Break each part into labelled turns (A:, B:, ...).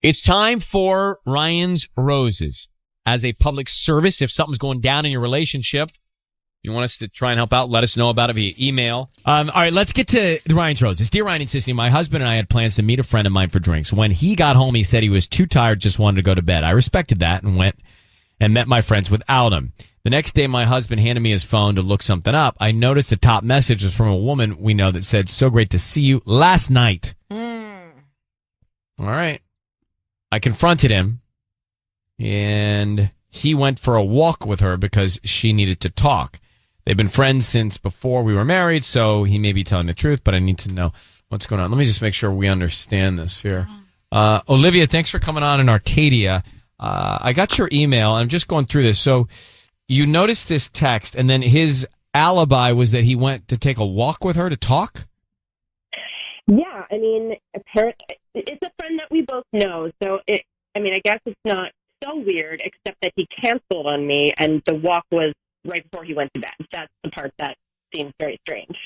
A: It's time for Ryan's Roses. As a public service, if something's going down in your relationship, you want us to try and help out, let us know about it via email. All right, let's get to the Ryan's Roses. Dear Ryan and Sissy, my husband and I had plans to meet a friend of mine for drinks. When he got home, he said he was too tired, just wanted to go to bed. I respected that and went and met my friends without him. The next day, my husband handed me his phone to look something up. I noticed the top message was from a woman we know that said, "So great to see you last night." All right. I confronted him, and he went for a walk with her because she needed to talk. They've been friends since before we were married, so he may be telling the truth, but I need to know what's going on. Let me just make sure we understand this here. Olivia, thanks for coming on in Arcadia. I got your email. I'm just going through this. So you noticed this text, and then his alibi was that he went to take a walk with her to talk?
B: Yeah, I mean, apparently, it's a friend that we both know, so I guess it's not so weird, except that he canceled on me, and the walk was right before he went to bed. That's the part that seems very strange.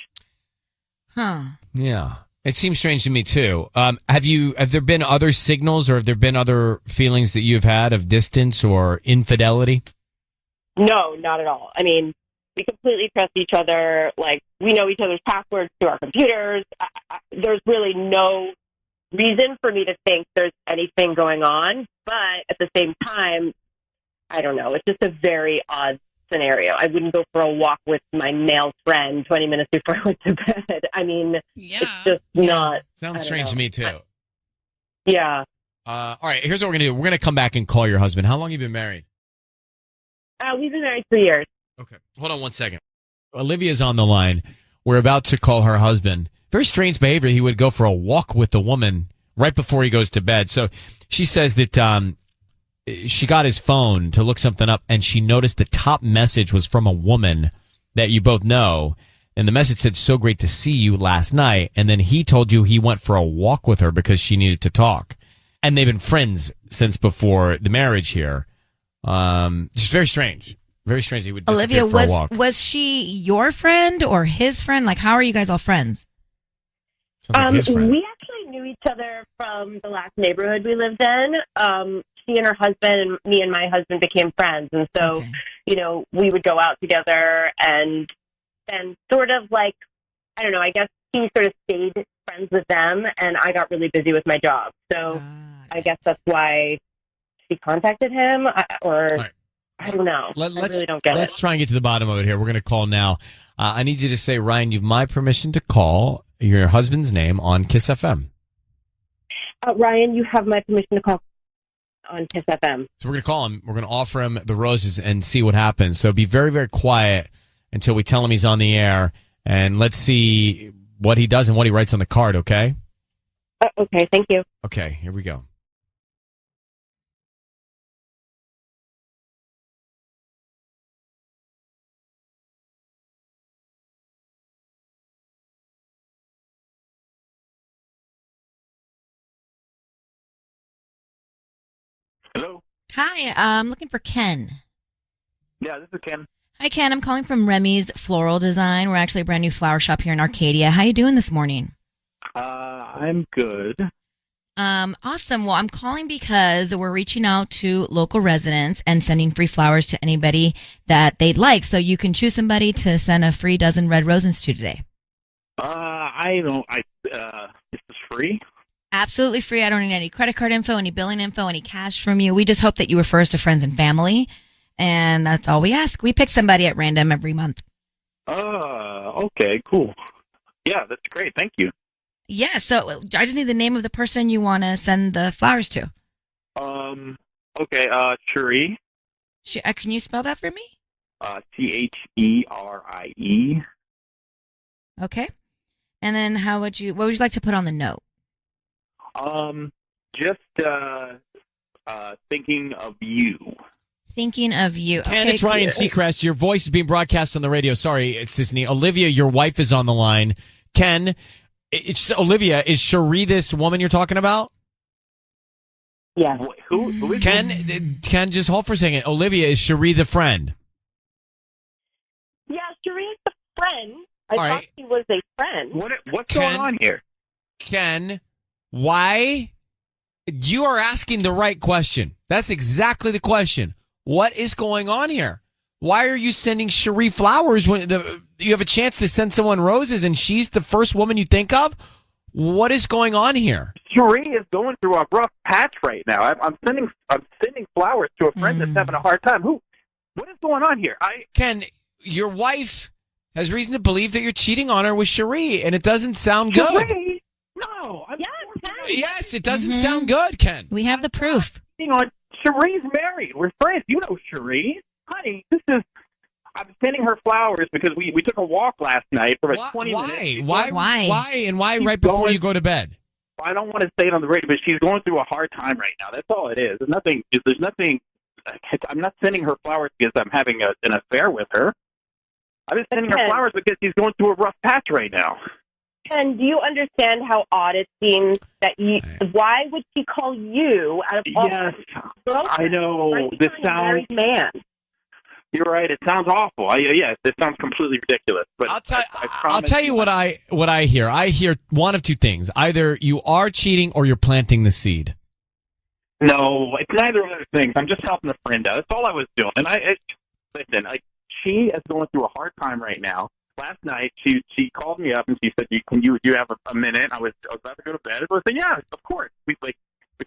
C: Huh.
A: Yeah. It seems strange to me, too. Have there been other signals, or have there been other feelings that you've had of distance or infidelity?
B: No, not at all. I mean, we completely trust each other. Like, we know each other's passwords to our computers. There's really no reason for me to think there's anything going on. But at the same time, I don't know. It's just a very odd scenario. I wouldn't go for a walk with my male friend 20 minutes before I went to bed. I mean, it's just not.
A: Sounds strange to me, too.
B: Yeah.
A: All right, here's what we're going to do. We're going to come back and call your husband. How long have you been married?
B: We've been married 3 years.
A: Okay. Hold on one second. Olivia's on the line. We're about to call her husband. Very strange behavior. He would go for a walk with the woman right before he goes to bed. So she says that she got his phone to look something up, and she noticed the top message was from a woman that you both know. And the message said, "So great to see you last night." And then he told you he went for a walk with her because she needed to talk. And they've been friends since before the marriage here. Just very strange. Very strange. He would disappear
C: Olivia,
A: for a walk.
C: was she your friend or his friend? Like, how are you guys all friends?
A: Sounds like his friend.
B: We actually knew each other from the last neighborhood we lived in. She and her husband and me and my husband became friends. And so, we would go out together and then sort of like, I don't know, I guess he sort of stayed friends with them and I got really busy with my job. So I guess that's why she contacted him I don't know. I really don't get it.
A: Let's try and get to the bottom of it here. We're going to call now. I need you to say, Ryan, you've my permission to call your husband's name on KIIS-FM.
B: Ryan, you have my permission to call on KIIS-FM.
A: So we're going to call him. We're going to offer him the roses and see what happens. So be very, very quiet until we tell him he's on the air. And let's see what he does and what he writes on the card, okay?
B: Okay, thank you.
A: Okay, here we go.
D: Hello?
C: Hi, I'm looking for Ken.
D: Yeah, this is Ken.
C: Hi, Ken. I'm calling from Remy's Floral Design. We're actually a brand new flower shop here in Arcadia. How you doing this morning?
D: I'm good.
C: Awesome. Well, I'm calling because we're reaching out to local residents and sending free flowers to anybody that they'd like. So you can choose somebody to send a free dozen red roses to today.
D: Is this free?
C: Absolutely free. I don't need any credit card info, any billing info, any cash from you. We just hope that you refer us to friends and family. And that's all we ask. We pick somebody at random every month.
D: Okay, cool. Yeah, that's great. Thank you.
C: Yeah, so I just need the name of the person you want to send the flowers to.
D: Okay, Cherie.
C: Can you spell that for me?
D: Cherie.
C: Okay. And then what would you like to put on the note?
D: Just thinking of you.
C: Thinking of you.
A: Ken,
C: okay,
A: it's Ryan Seacrest. Your voice is being broadcast on the radio. Sorry, it's Sisney. Olivia, your wife is on the line. Ken, it's Olivia. Is Cherie this woman you're talking about?
B: Yeah.
D: Who is
A: Ken, just hold for a second. Olivia, is Cherie the friend?
B: Yeah, Cherie is the friend. I
A: All
B: thought
A: right.
B: she was a friend.
D: What's going on here?
A: Ken, why? You are asking the right question. That's exactly the question. What is going on here? Why are you sending Cherie flowers when you have a chance to send someone roses and she's the first woman you think of? What is going on here?
D: Cherie is going through a rough patch right now. I'm sending flowers to a friend that's having a hard time. What is going on here?
A: Ken, your wife has reason to believe that you're cheating on her with Cherie, and it doesn't sound good.
D: Cherie? No.
A: Yes, it doesn't sound good, Ken.
C: We have the proof.
D: On Cherie's married. We're friends. You know Cherie. Honey, I'm sending her flowers because we took a walk last night for about 20 minutes.
A: Why? And why right before you go to bed?
D: I don't want to say it on the radio, but she's going through a hard time right now. That's all it is. There's nothing. I'm not sending her flowers because I'm having an affair with her. I'm just sending her flowers because she's going through a rough patch right now.
B: Ken, do you understand how odd it seems that why would she call you out of all?
D: Yes, I know. This sounds
B: man.
D: You're right. It sounds awful. Yes, it sounds completely ridiculous. But
A: I'll tell you what I hear. I hear one of two things: either you are cheating or you're planting the seed.
D: No, it's neither of those things. I'm just helping a friend out. That's all I was doing. And listen. She is going through a hard time right now. Last night, she called me up and she said, "Can you have a minute?" I was about to go to bed. So I said, "Yeah, of course." We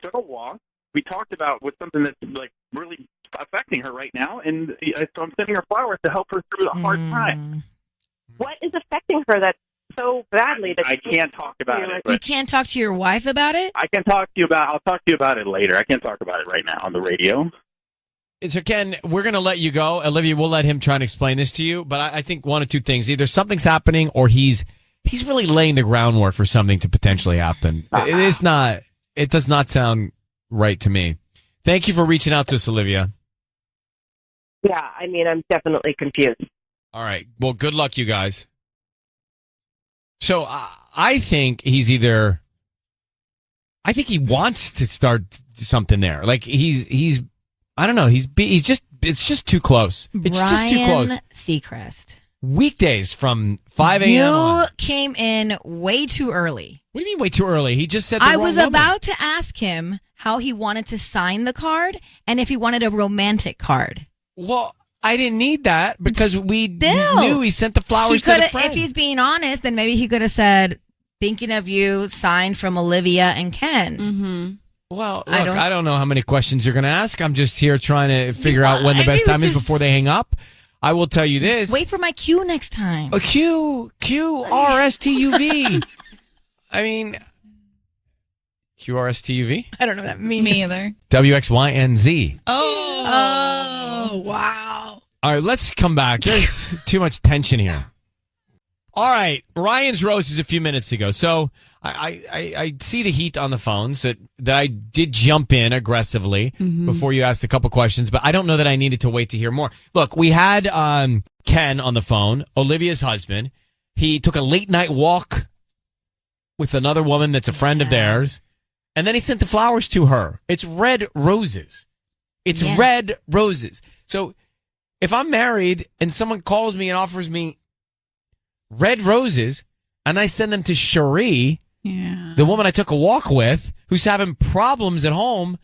D: took a walk. We talked about something that's really affecting her right now, and so I'm sending her flowers to help her through the hard time.
B: What is affecting her that so badly that
D: I can't talk about it?
C: You can't talk to your wife about it?
D: I'll talk to you about it later. I can't talk about it right now on the radio.
A: So, Ken, we're going to let you go. Olivia, we'll let him try and explain this to you. But I think one of two things. Either something's happening or he's really laying the groundwork for something to potentially happen. It does not sound right to me. Thank you for reaching out to us, Olivia.
B: Yeah, I mean, I'm definitely confused.
A: All right. Well, good luck, you guys. So I think I think he wants to start something there. Like he's I don't know. It's just too close. It's just too close.
C: Ryan Seacrest.
A: Weekdays from 5 a.m.
C: You came in way too early.
A: What do you mean way too early? He just said
C: I was about to ask him how he wanted to sign the card and if he wanted a romantic card.
A: Well, I didn't need that because we knew he sent the flowers to the friend.
C: If he's being honest, then maybe he could have said, "Thinking of you," signed from Olivia and Ken.
A: Mm-hmm. Well, look, I don't know how many questions you're going to ask. I'm just here trying to figure out when the best time is before they hang up. I will tell you this.
C: Wait for my cue next time.
A: A Q-R-S-T-U-V. I mean, Q-R-S-T-U-V?
C: I don't know what that means.
E: Me either.
A: W-X-Y-N-Z.
E: Oh, wow.
A: All right, let's come back. There's too much tension here. All right, Ryan's roses a few minutes ago. So I see the heat on the phones that I did jump in aggressively before you asked a couple questions, but I don't know that I needed to wait to hear more. Look, we had Ken on the phone, Olivia's husband. He took a late night walk with another woman that's a friend of theirs, and then he sent the flowers to her. It's red roses. Red roses. So if I'm married and someone calls me and offers me red roses, and I send them to Cherie, the woman I took a walk with, who's having problems at home,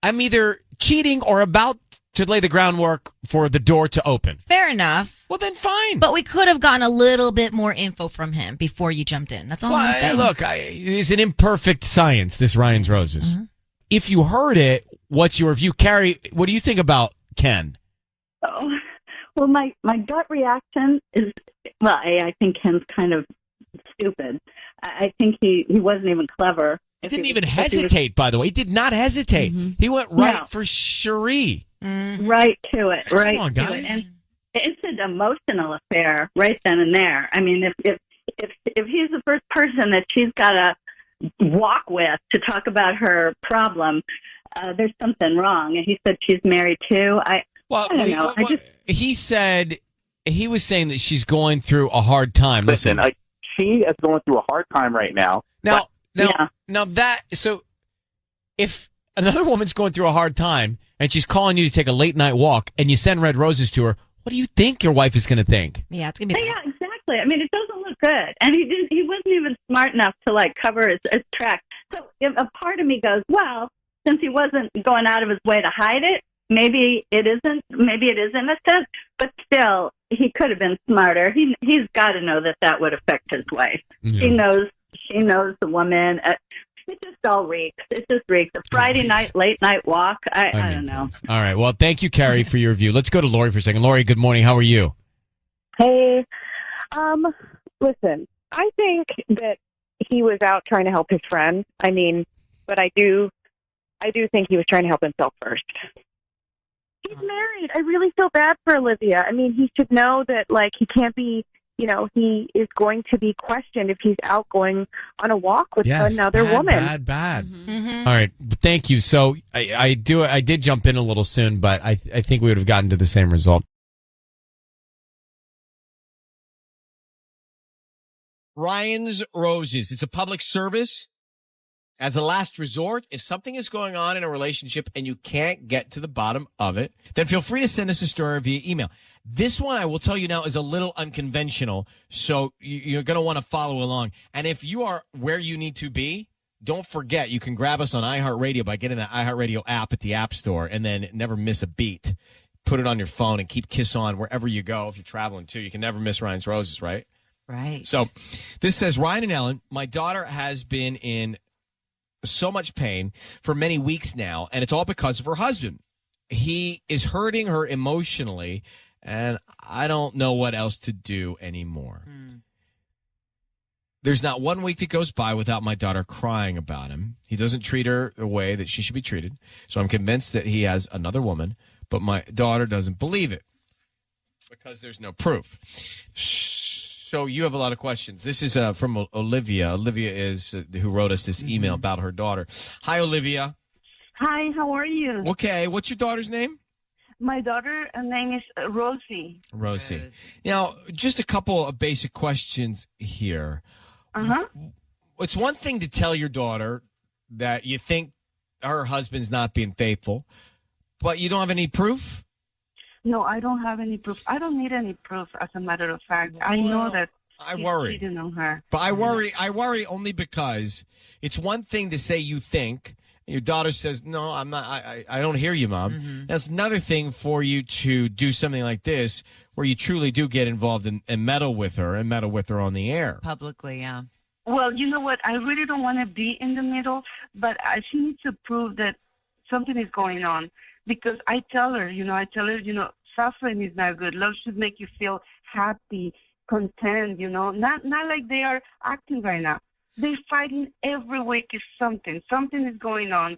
A: I'm either cheating or about to lay the groundwork for the door to open.
C: Fair enough.
A: Well, then fine.
C: But we could have gotten a little bit more info from him before you jumped in. That's all I'm saying.
A: Look, it's an imperfect science, this Ryan's Roses. If you heard it, what's your view? Carrie, what do you think about Ken?
F: Oh, well, my gut reaction is, well, I think Ken's kind of stupid. I think he wasn't even clever.
A: He didn't even hesitate, by the way. He did not hesitate. He went right for Cherie.
F: Right to it. Right.
A: Come on, guys.
F: And it's an emotional affair right then and there. I mean, if he's the first person that she's got to walk with to talk about her problem, there's something wrong. And he said she's married too. I don't know.
A: He said he was saying that she's going through a hard time.
D: Listen, she is going through a hard time right now.
A: Now so if another woman's going through a hard time and she's calling you to take a late night walk and you send red roses to her, what do you think your wife is going to think?
C: Yeah, it's going to be bad.
F: Yeah, exactly. I mean, it doesn't look good. And he wasn't even smart enough to cover his tracks. So a part of me goes, well, since he wasn't going out of his way to hide it, maybe it is innocent, but still, he could have been smarter. He's got to know that would affect his wife. Yeah. She knows the woman. It just all reeks. It just reeks. A Friday night, late night walk. I don't know.
A: All right. Well, thank you, Carrie, for your review. Let's go to Lori for a second. Lori, good morning. How are you?
B: Hey, listen, I think that he was out trying to help his friend. I mean, but I do think he was trying to help himself first. He's married. I really feel bad for Olivia. I mean, he should know that, like, he can't be, he is going to be questioned if he's out going on a walk with another woman.
A: Bad. Mm-hmm. All right. Thank you. So I did jump in a little soon, but I think we would have gotten to the same result. Ryan's Roses. It's a public service. As a last resort, if something is going on in a relationship and you can't get to the bottom of it, then feel free to send us a story via email. This one, I will tell you now, is a little unconventional, so you're going to want to follow along. And if you are where you need to be, don't forget, you can grab us on iHeartRadio by getting the iHeartRadio app at the App Store and then never miss a beat. Put it on your phone and keep KIIS on wherever you go. If you're traveling, too, you can never miss Ryan's Roses, right?
E: Right.
A: So this says, Ryan and Ellen, my daughter has been in so much pain for many weeks now, and it's all because of her husband. He is hurting her emotionally, and I don't know what else to do anymore. There's not 1 week that goes by without my daughter crying about him. He doesn't treat her the way that she should be treated, so I'm convinced that he has another woman, but my daughter doesn't believe it because there's no proof. So you have a lot of questions. This is from Olivia. Olivia is who wrote us this email about her daughter. Hi, Olivia.
G: Hi, how are you?
A: Okay, what's your daughter's name?
G: My daughter's name is Rosie.
A: Rosie. Now, just a couple of basic questions here. It's one thing to tell your daughter that you think her husband's not being faithful, but you don't have any proof?
G: No, I don't have any proof. I don't need any proof, as a matter of fact. I know that
A: I worry.
G: Cheating on her.
A: But I worry only because it's one thing to say you think. Your daughter says, no, I'm not. I don't hear you, Mom. That's another thing for you to do something like this where you truly do get involved and meddle with her on the air.
E: Publicly, yeah.
G: Well, you know what? I really don't want to be in the middle, but she needs to prove that something is going on. Because I tell her, suffering is not good. Love should make you feel happy, content, not like they are acting right now. They're fighting every week is something. Something is going on.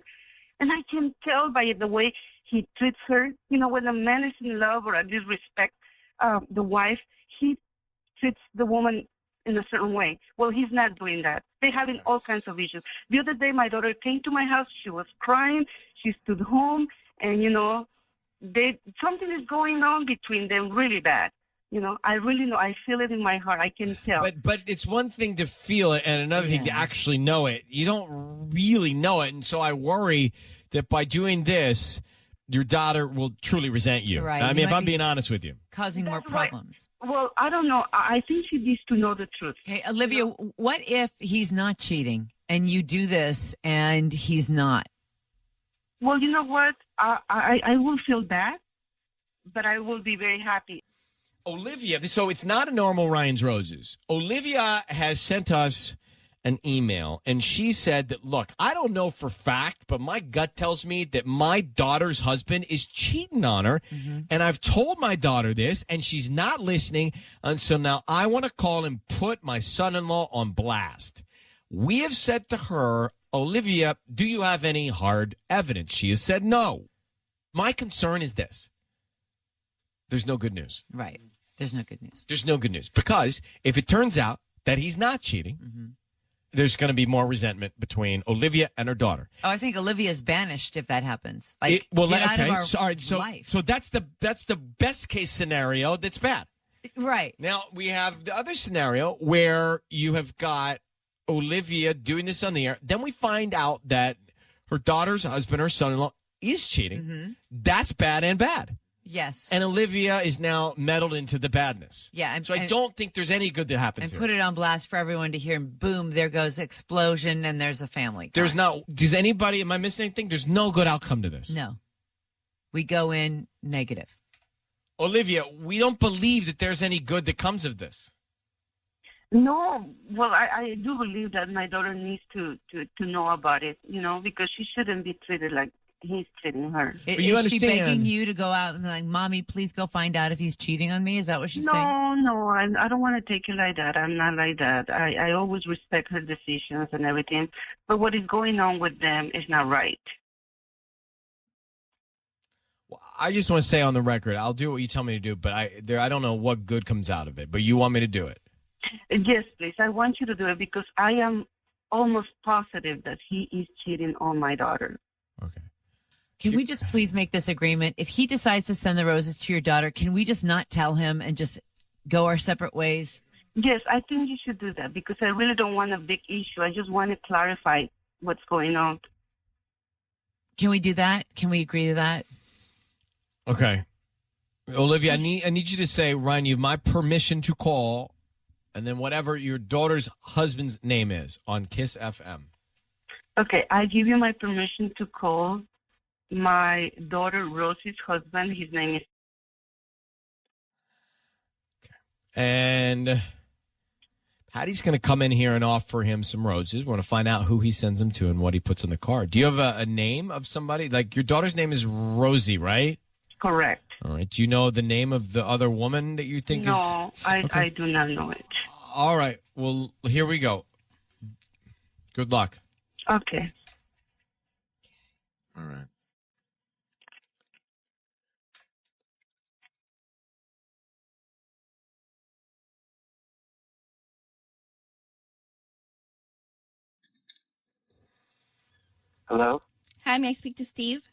G: And I can tell by the way he treats her. When a man is in love or disrespect the wife, he treats the woman in a certain way. Well, he's not doing that. They're having all kinds of issues. The other day, my daughter came to my house. She was crying. She stood home. And, something is going on between them really bad. I really know. I feel it in my heart. I can tell.
A: But it's one thing to feel it and another thing to actually know it. You don't really know it. And so I worry that by doing this, your daughter will truly resent you.
E: Right.
A: I mean, if I'm being honest with you.
E: Causing more problems.
G: Right. Well, I don't know. I think she needs to know the truth.
E: Okay, Olivia, what if he's not cheating and you do this and he's not?
G: Well, you know what? I will feel bad, but I will be very happy.
A: Olivia, so it's not a normal Ryan's Roses. Olivia has sent us an email, and she said that, look, I don't know for fact, but my gut tells me that my daughter's husband is cheating on her, and I've told my daughter this, and she's not listening, and so now I want to call and put my son-in-law on blast. We have said to her, Olivia, do you have any hard evidence? She has said no. My concern is this. There's no good news.
E: Right. There's no good news.
A: There's no good news. Because if it turns out that he's not cheating, there's going to be more resentment between Olivia and her daughter.
E: Oh, I think Olivia's banished if that happens.
A: Out of our
E: life.
A: So that's the best case scenario that's bad.
E: Right.
A: Now, we have the other scenario where you have got Olivia doing this on the air. Then we find out that her daughter's husband, her son-in-law, is cheating. That's bad and bad.
E: Yes.
A: And Olivia is now meddled into the badness.
E: Yeah.
A: So I don't think there's any good that happens
E: and
A: here.
E: put it on blast for everyone to hear, and boom, there goes explosion, and there's a family.
A: There's not. Does anybody? Am I missing anything? There's no good outcome to this.
E: No. We go in negative.
A: Olivia, we don't believe that there's any good that comes of this.
G: No, well, I do believe that my daughter needs to know about it, because she shouldn't be treated like he's treating her.
A: But you
E: Is she
A: understand-
E: begging you to go out and like, Mommy, please go find out if he's cheating on me? Is that what she's saying?
G: No, I don't want to take it like that. I'm not like that. I always respect her decisions and everything. But what is going on with them is not right.
A: Well, I just want to say on the record, I'll do what you tell me to do, but I don't know what good comes out of it. But you want me to do it?
G: Yes, please. I want you to do it because I am almost positive that he is cheating on my daughter.
A: Okay.
E: Can we just please make this agreement? If he decides to send the roses to your daughter, can we just not tell him and just go our separate ways?
G: Yes, I think you should do that because I really don't want a big issue. I just want to clarify what's going on.
E: Can we do that? Can we agree to that?
A: Okay. Olivia, I need you to say, Ryan, you have my permission to call, and then whatever your daughter's husband's name is on KIIS-FM.
G: Okay, I give you my permission to call my daughter Rosie's husband. His name is.
A: Okay. And Patty's going to come in here and offer him some roses. We want to find out who he sends them to and what he puts on the card. Do you have a name of somebody? Like your daughter's name is Rosie, right?
G: Correct.
A: All right. Do you know the name of the other woman that you think is?
G: No,
A: Okay.
G: I do not know it.
A: All right. Well, here we go. Good luck.
G: Okay.
A: All right.
H: Hello?
I: Hi, may I speak to Steve?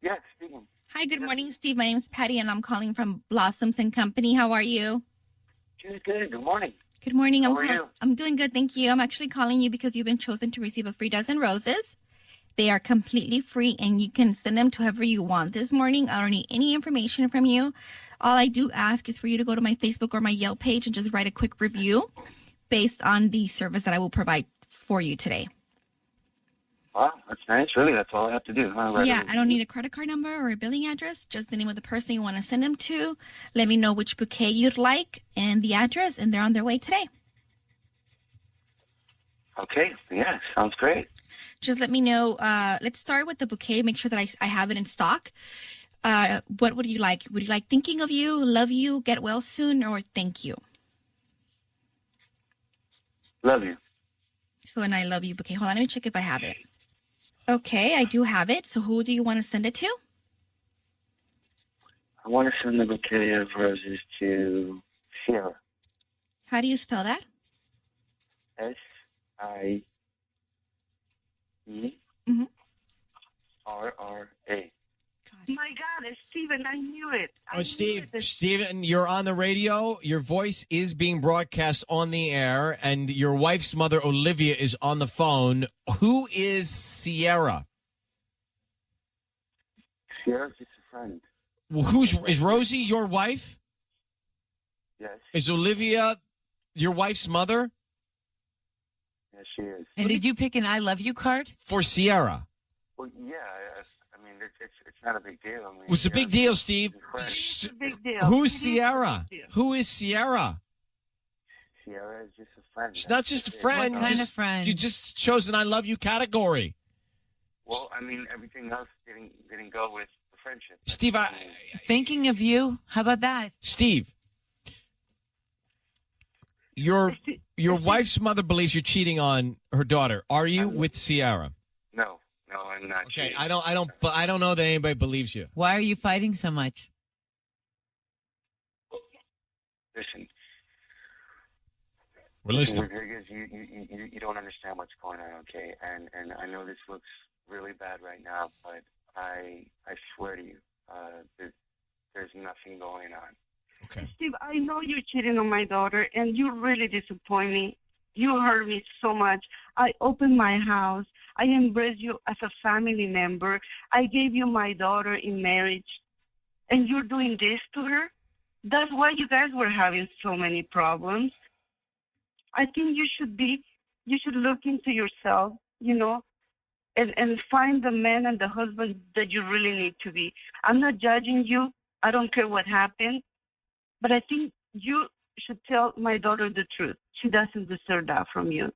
H: Yes, speaking.
I: Hi, good morning, Steve. My name is Patty, and I'm calling from Blossoms and Company. How are you?
H: Good, good. Good morning.
I: Good morning.
H: How are you?
I: I'm doing good, thank you. I'm actually calling you because you've been chosen to receive a free dozen roses. They are completely free, and you can send them to whoever you want this morning. I don't need any information from you. All I do ask is for you to go to my Facebook or my Yelp page and just write a quick review based on the service that I will provide for you today.
H: Wow, that's nice. Really, that's all I have to do. Huh?
I: Yeah, I don't need a credit card number or a billing address, just the name of the person you want to send them to. Let me know which bouquet you'd like and the address, and they're on their way today.
H: Okay, yeah, sounds great.
I: Just let me know. Let's start with the bouquet. Make sure that I have it in stock. What would you like? Would you like thinking of you, love you, get well soon, or thank you?
H: Love you.
I: So an I love you bouquet. Hold on, let me check if I have it. Okay, I do have it. So who do you want to send it to?
H: I want to send the bouquet of roses to Sierra.
I: How do you spell that?
H: S-I-E-R-R-A.
G: My God, Steven, I knew it.
A: Oh, Steven, you're on the radio. Your voice is being broadcast on the air, and your wife's mother, Olivia, is on the phone. Who is Sierra?
H: Sierra's just a friend.
A: Well, is Rosie your wife?
H: Yes.
A: Is Olivia your wife's mother?
H: Yes, she is.
E: And did you pick an I love you card?
A: For Sierra.
H: Well, yeah, I mean, it's not a big deal. I mean,
A: What's a big deal, Steve?
G: It's a big deal.
A: Who's
G: It is a
A: Sierra?
G: big deal.
A: Who is Sierra?
H: Sierra is just a friend.
A: She's not just a friend.
E: What kind of friend?
A: You just chose an I love you category.
H: Well, I mean, everything else didn't go with the friendship.
A: Steve,
E: Thinking of you. How about that?
A: Steve, your wife's mother believes you're cheating on her daughter. Are you with Sierra?
H: No, I'm not.
A: Okay,
H: cheating.
A: I don't know that anybody believes you.
E: Why are you fighting so much?
H: Listen,
A: We're listening.
H: Rodriguez, you don't understand what's going on, okay? And I know this looks really bad right now, but I swear to you, there's nothing going on.
A: Okay.
G: Steve, I know you're cheating on my daughter, and you really disappoint me. You hurt me so much. I opened my house. I embraced you as a family member. I gave you my daughter in marriage, and you're doing this to her. That's why you guys were having so many problems. I think you should look into yourself, and find the man and the husband that you really need to be. I'm not judging you. I don't care what happened, but I think you should tell my daughter the truth. She doesn't deserve that from you.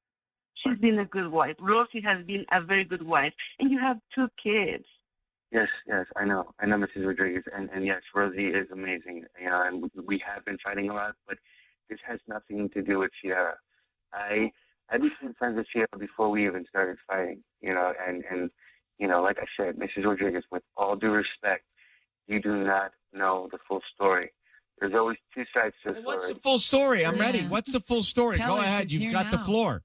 G: She's been a good wife. Rosie has been a very good wife, and you have 2 kids.
H: Yes, I know, Mrs. Rodriguez, and yes, Rosie is amazing. And we have been fighting a lot, but this has nothing to do with Sierra. I became friends with Sierra before we even started fighting, and like I said, Mrs. Rodriguez, with all due respect, you do not know the full story. There's always 2 sides to the story.
A: What's the full story? I'm ready. What's the full story?
E: Tell
A: Go
E: her
A: ahead.
E: she's
A: You've
E: here
A: got the
E: now.
A: floor.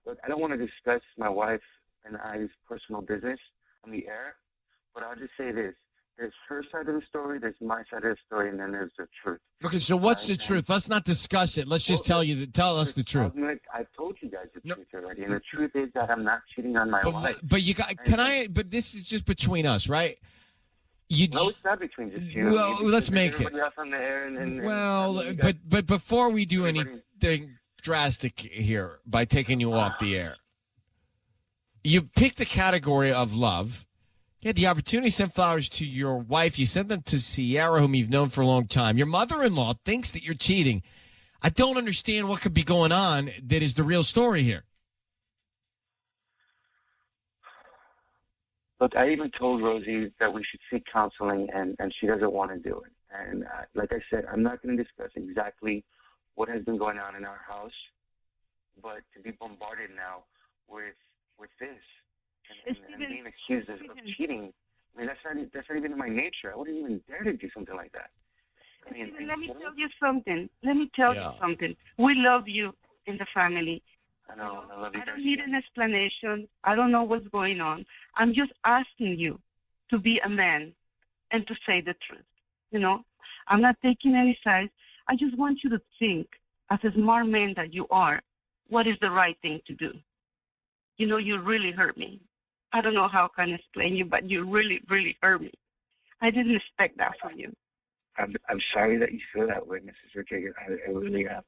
H: Look, I don't want to discuss my wife and I's personal business on the air, but I'll just say this. There's her side of the story, there's my side of the story, and then there's the truth.
A: Okay, so what's the truth? Let's not discuss it. Let's just tell us the truth.
H: I've told you guys the truth already, and the truth is that I'm not cheating on my wife.
A: But you got, but this is just between us, right?
H: No, it's not between just you.
A: Well, let's make it.
H: Else on the air
A: but before we do anything drastic here by taking you off the air, you picked the category of love. You had the opportunity to send flowers to your wife. You sent them to Sierra, whom you've known for a long time. Your mother-in-law thinks that you're cheating. I don't understand what could be going on that is the real story here.
H: Look, I even told Rosie that we should seek counseling, and she doesn't want to do it. And like I said, I'm not going to discuss exactly what has been going on in our house, but to be bombarded now with this and being accused of cheating, I mean, that's not even in my nature. I wouldn't even dare to do something like that. I mean,
G: Let me tell you something. We love you in the family.
H: I know. I love you.
G: I don't need an explanation. I don't know what's going on. I'm just asking you to be a man and to say the truth. I'm not taking any sides. I just want you to think, as a smart man that you are, what is the right thing to do. You really hurt me. I don't know how I can explain you, but you really, really hurt me. I didn't expect that from you.
H: I'm sorry that you feel that way, Mrs. Rodriguez. I really am.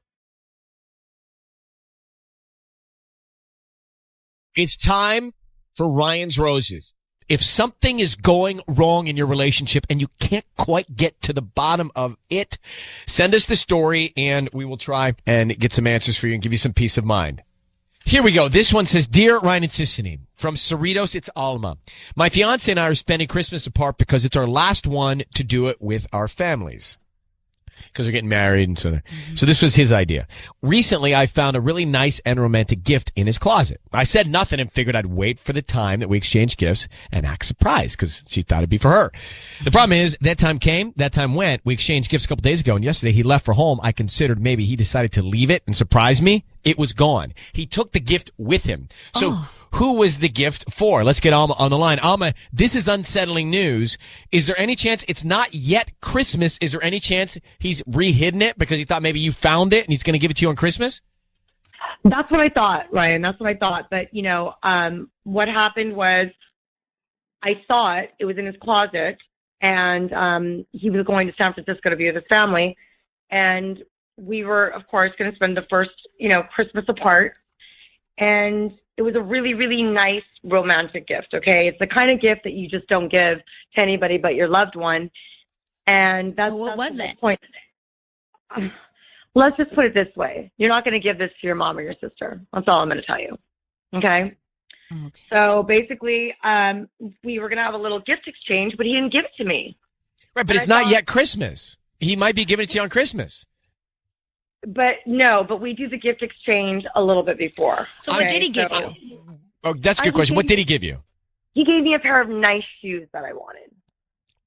A: It's time for Ryan's Roses. If something is going wrong in your relationship and you can't quite get to the bottom of it, send us the story and we will try and get some answers for you and give you some peace of mind. Here we go. This one says, Dear Ryan and Sissany, from Cerritos, it's Alma. My fiance and I are spending Christmas apart because it's our last one to do it with our families. Because we're getting married and so this was his idea. Recently, I found a really nice and romantic gift in his closet. I said nothing and figured I'd wait for the time that we exchange gifts and act surprised because she thought it'd be for her. The problem is that time came, that time went. We exchanged gifts a couple days ago and yesterday he left for home. I considered maybe he decided to leave it and surprise me. It was gone. He took the gift with him. So who was the gift for? Let's get Alma on the line. Alma, this is unsettling news. Is there any chance it's not yet Christmas? Is there any chance he's re-hidden it because he thought maybe you found it and he's going to give it to you on Christmas?
B: That's what I thought, Ryan. That's what I thought. But, what happened was I saw it. It was in his closet. And he was going to San Francisco to be with his family. And we were, of course, going to spend the first, Christmas apart. And it was a really, really nice romantic gift, okay? It's the kind of gift that you just don't give to anybody but your loved one. And that's
C: what was it?
B: Point. Let's just put it this way. You're not going to give this to your mom or your sister. That's all I'm going to tell you, okay? So basically, we were going to have a little gift exchange, but he didn't give it to me.
A: Right, but it's not yet Christmas. He might be giving it to you on Christmas.
B: But we do the gift exchange a little bit before.
C: So what did he give you?
A: Oh, that's a good question. What did he give you?
B: He gave me a pair of nice shoes that I wanted.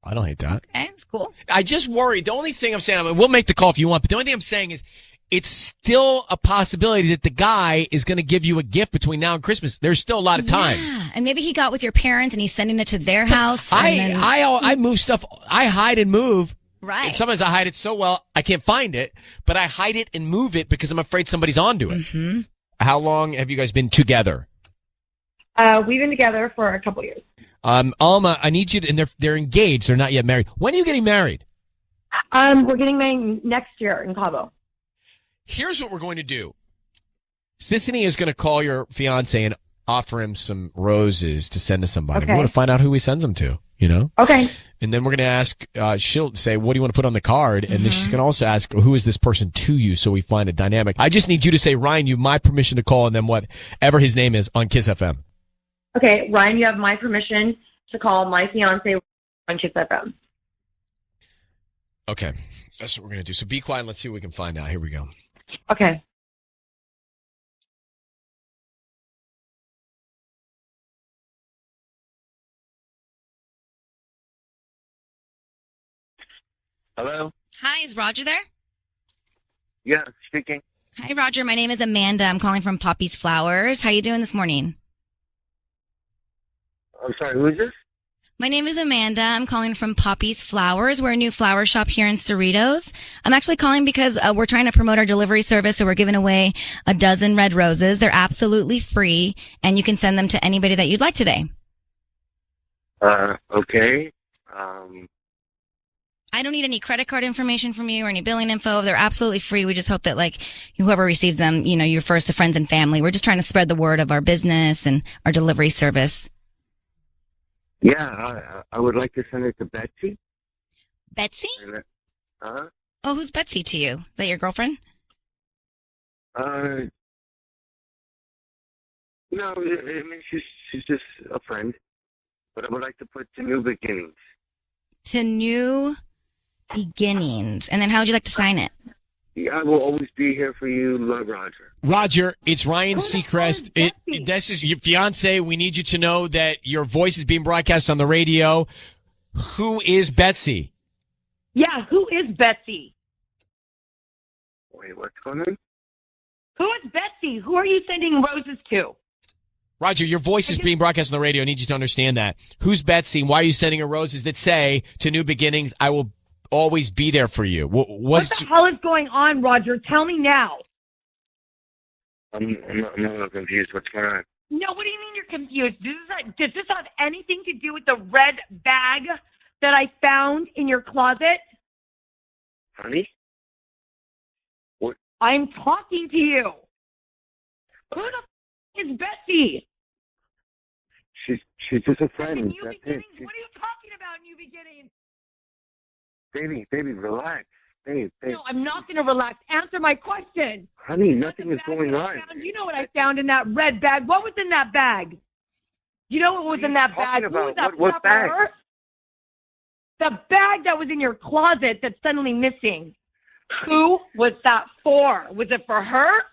A: I don't hate that.
C: Okay, it's cool.
A: I just worry. The only thing I'm saying, we'll make the call if you want, but the only thing I'm saying is it's still a possibility that the guy is going to give you a gift between now and Christmas. There's still a lot of time.
C: Yeah, and maybe he got with your parents and he's sending it to their house.
A: I move stuff. I hide and move.
C: Right.
A: And sometimes I hide it so well I can't find it, but I hide it and move it because I'm afraid somebody's onto it.
C: Mm-hmm.
A: How long have you guys been together?
B: We've been together for a couple years.
A: Alma, I need you to, and they're engaged. They're not yet married. When are you getting married?
B: We're getting married next year in Cabo.
A: Here's what we're going to do. Sissany is going to call your fiance and offer him some roses to send to somebody.
B: Okay.
A: We want to find out who he sends them to, you know?
B: Okay.
A: And then we're going to ask, she'll say, what do you want to put on the card? And then she's going to also ask, who is this person to you, so we find a dynamic. I just need you to say, Ryan, you have my permission to call, and then whatever his name is on KIIS-FM.
B: Okay, Ryan, you have my permission to call my fiance on KIIS-FM.
A: Okay. That's what we're going to do. So be quiet and let's see what we can find out. Here we go.
B: Okay.
H: Hello?
C: Hi, is Roger there?
H: Yeah, speaking.
C: Hi, Roger. My name is Amanda. I'm calling from Poppy's Flowers. How you doing this morning?
H: I'm sorry, who is this?
C: My name is Amanda. I'm calling from Poppy's Flowers. We're a new flower shop here in Cerritos. I'm actually calling because we're trying to promote our delivery service, so we're giving away a dozen red roses. They're absolutely free, and you can send them to anybody that you'd like today.
H: Okay.
C: I don't need any credit card information from you or any billing info. They're absolutely free. We just hope that, like, whoever receives them, you know, you refer us to friends and family. We're just trying to spread the word of our business and our delivery service.
H: Yeah, I would like to send it to Betsy.
C: Betsy?
H: Uh-huh.
C: Oh, who's Betsy to you? Is that your girlfriend?
H: No, I mean, she's just a friend. But I would like to put to New Beginnings.
C: To New Beginnings. And then how would you like to sign it?
H: Yeah, I will always be here for you. Love, Roger.
A: Roger, it's Ryan Seacrest. This is your fiance. We need you to know that your voice is being broadcast on the radio. Who is Betsy?
B: Yeah, who is Betsy?
H: Wait, what's going on?
B: Who is Betsy? Who are you sending roses to?
A: Roger, your voice is being broadcast on the radio. I need you to understand that. Who's Betsy? Why are you sending her roses that say, to New Beginnings, I will always be there for you?
B: What the hell is going on, Roger? Tell me now.
H: I'm a little confused. What's going on?
B: No, what do you mean you're confused? Does this have anything to do with the red bag that I found in your closet?
H: Honey? What?
B: I'm talking to you. Who the f*** is Betsy?
H: She's just a friend.
B: New
H: That's
B: Beginnings?
H: it.
B: What are you talking about, New Beginnings?
H: Baby, relax. Babe.
B: No, I'm not going to relax. Answer my question.
H: Honey, nothing is going on.
B: You know what I found in that red bag. What was in that bag? You know what was in that bag?
H: Talking about?
B: Who was that
H: What bag?
B: for? The bag that was in your closet that's suddenly missing. Who was that for? Was it for her?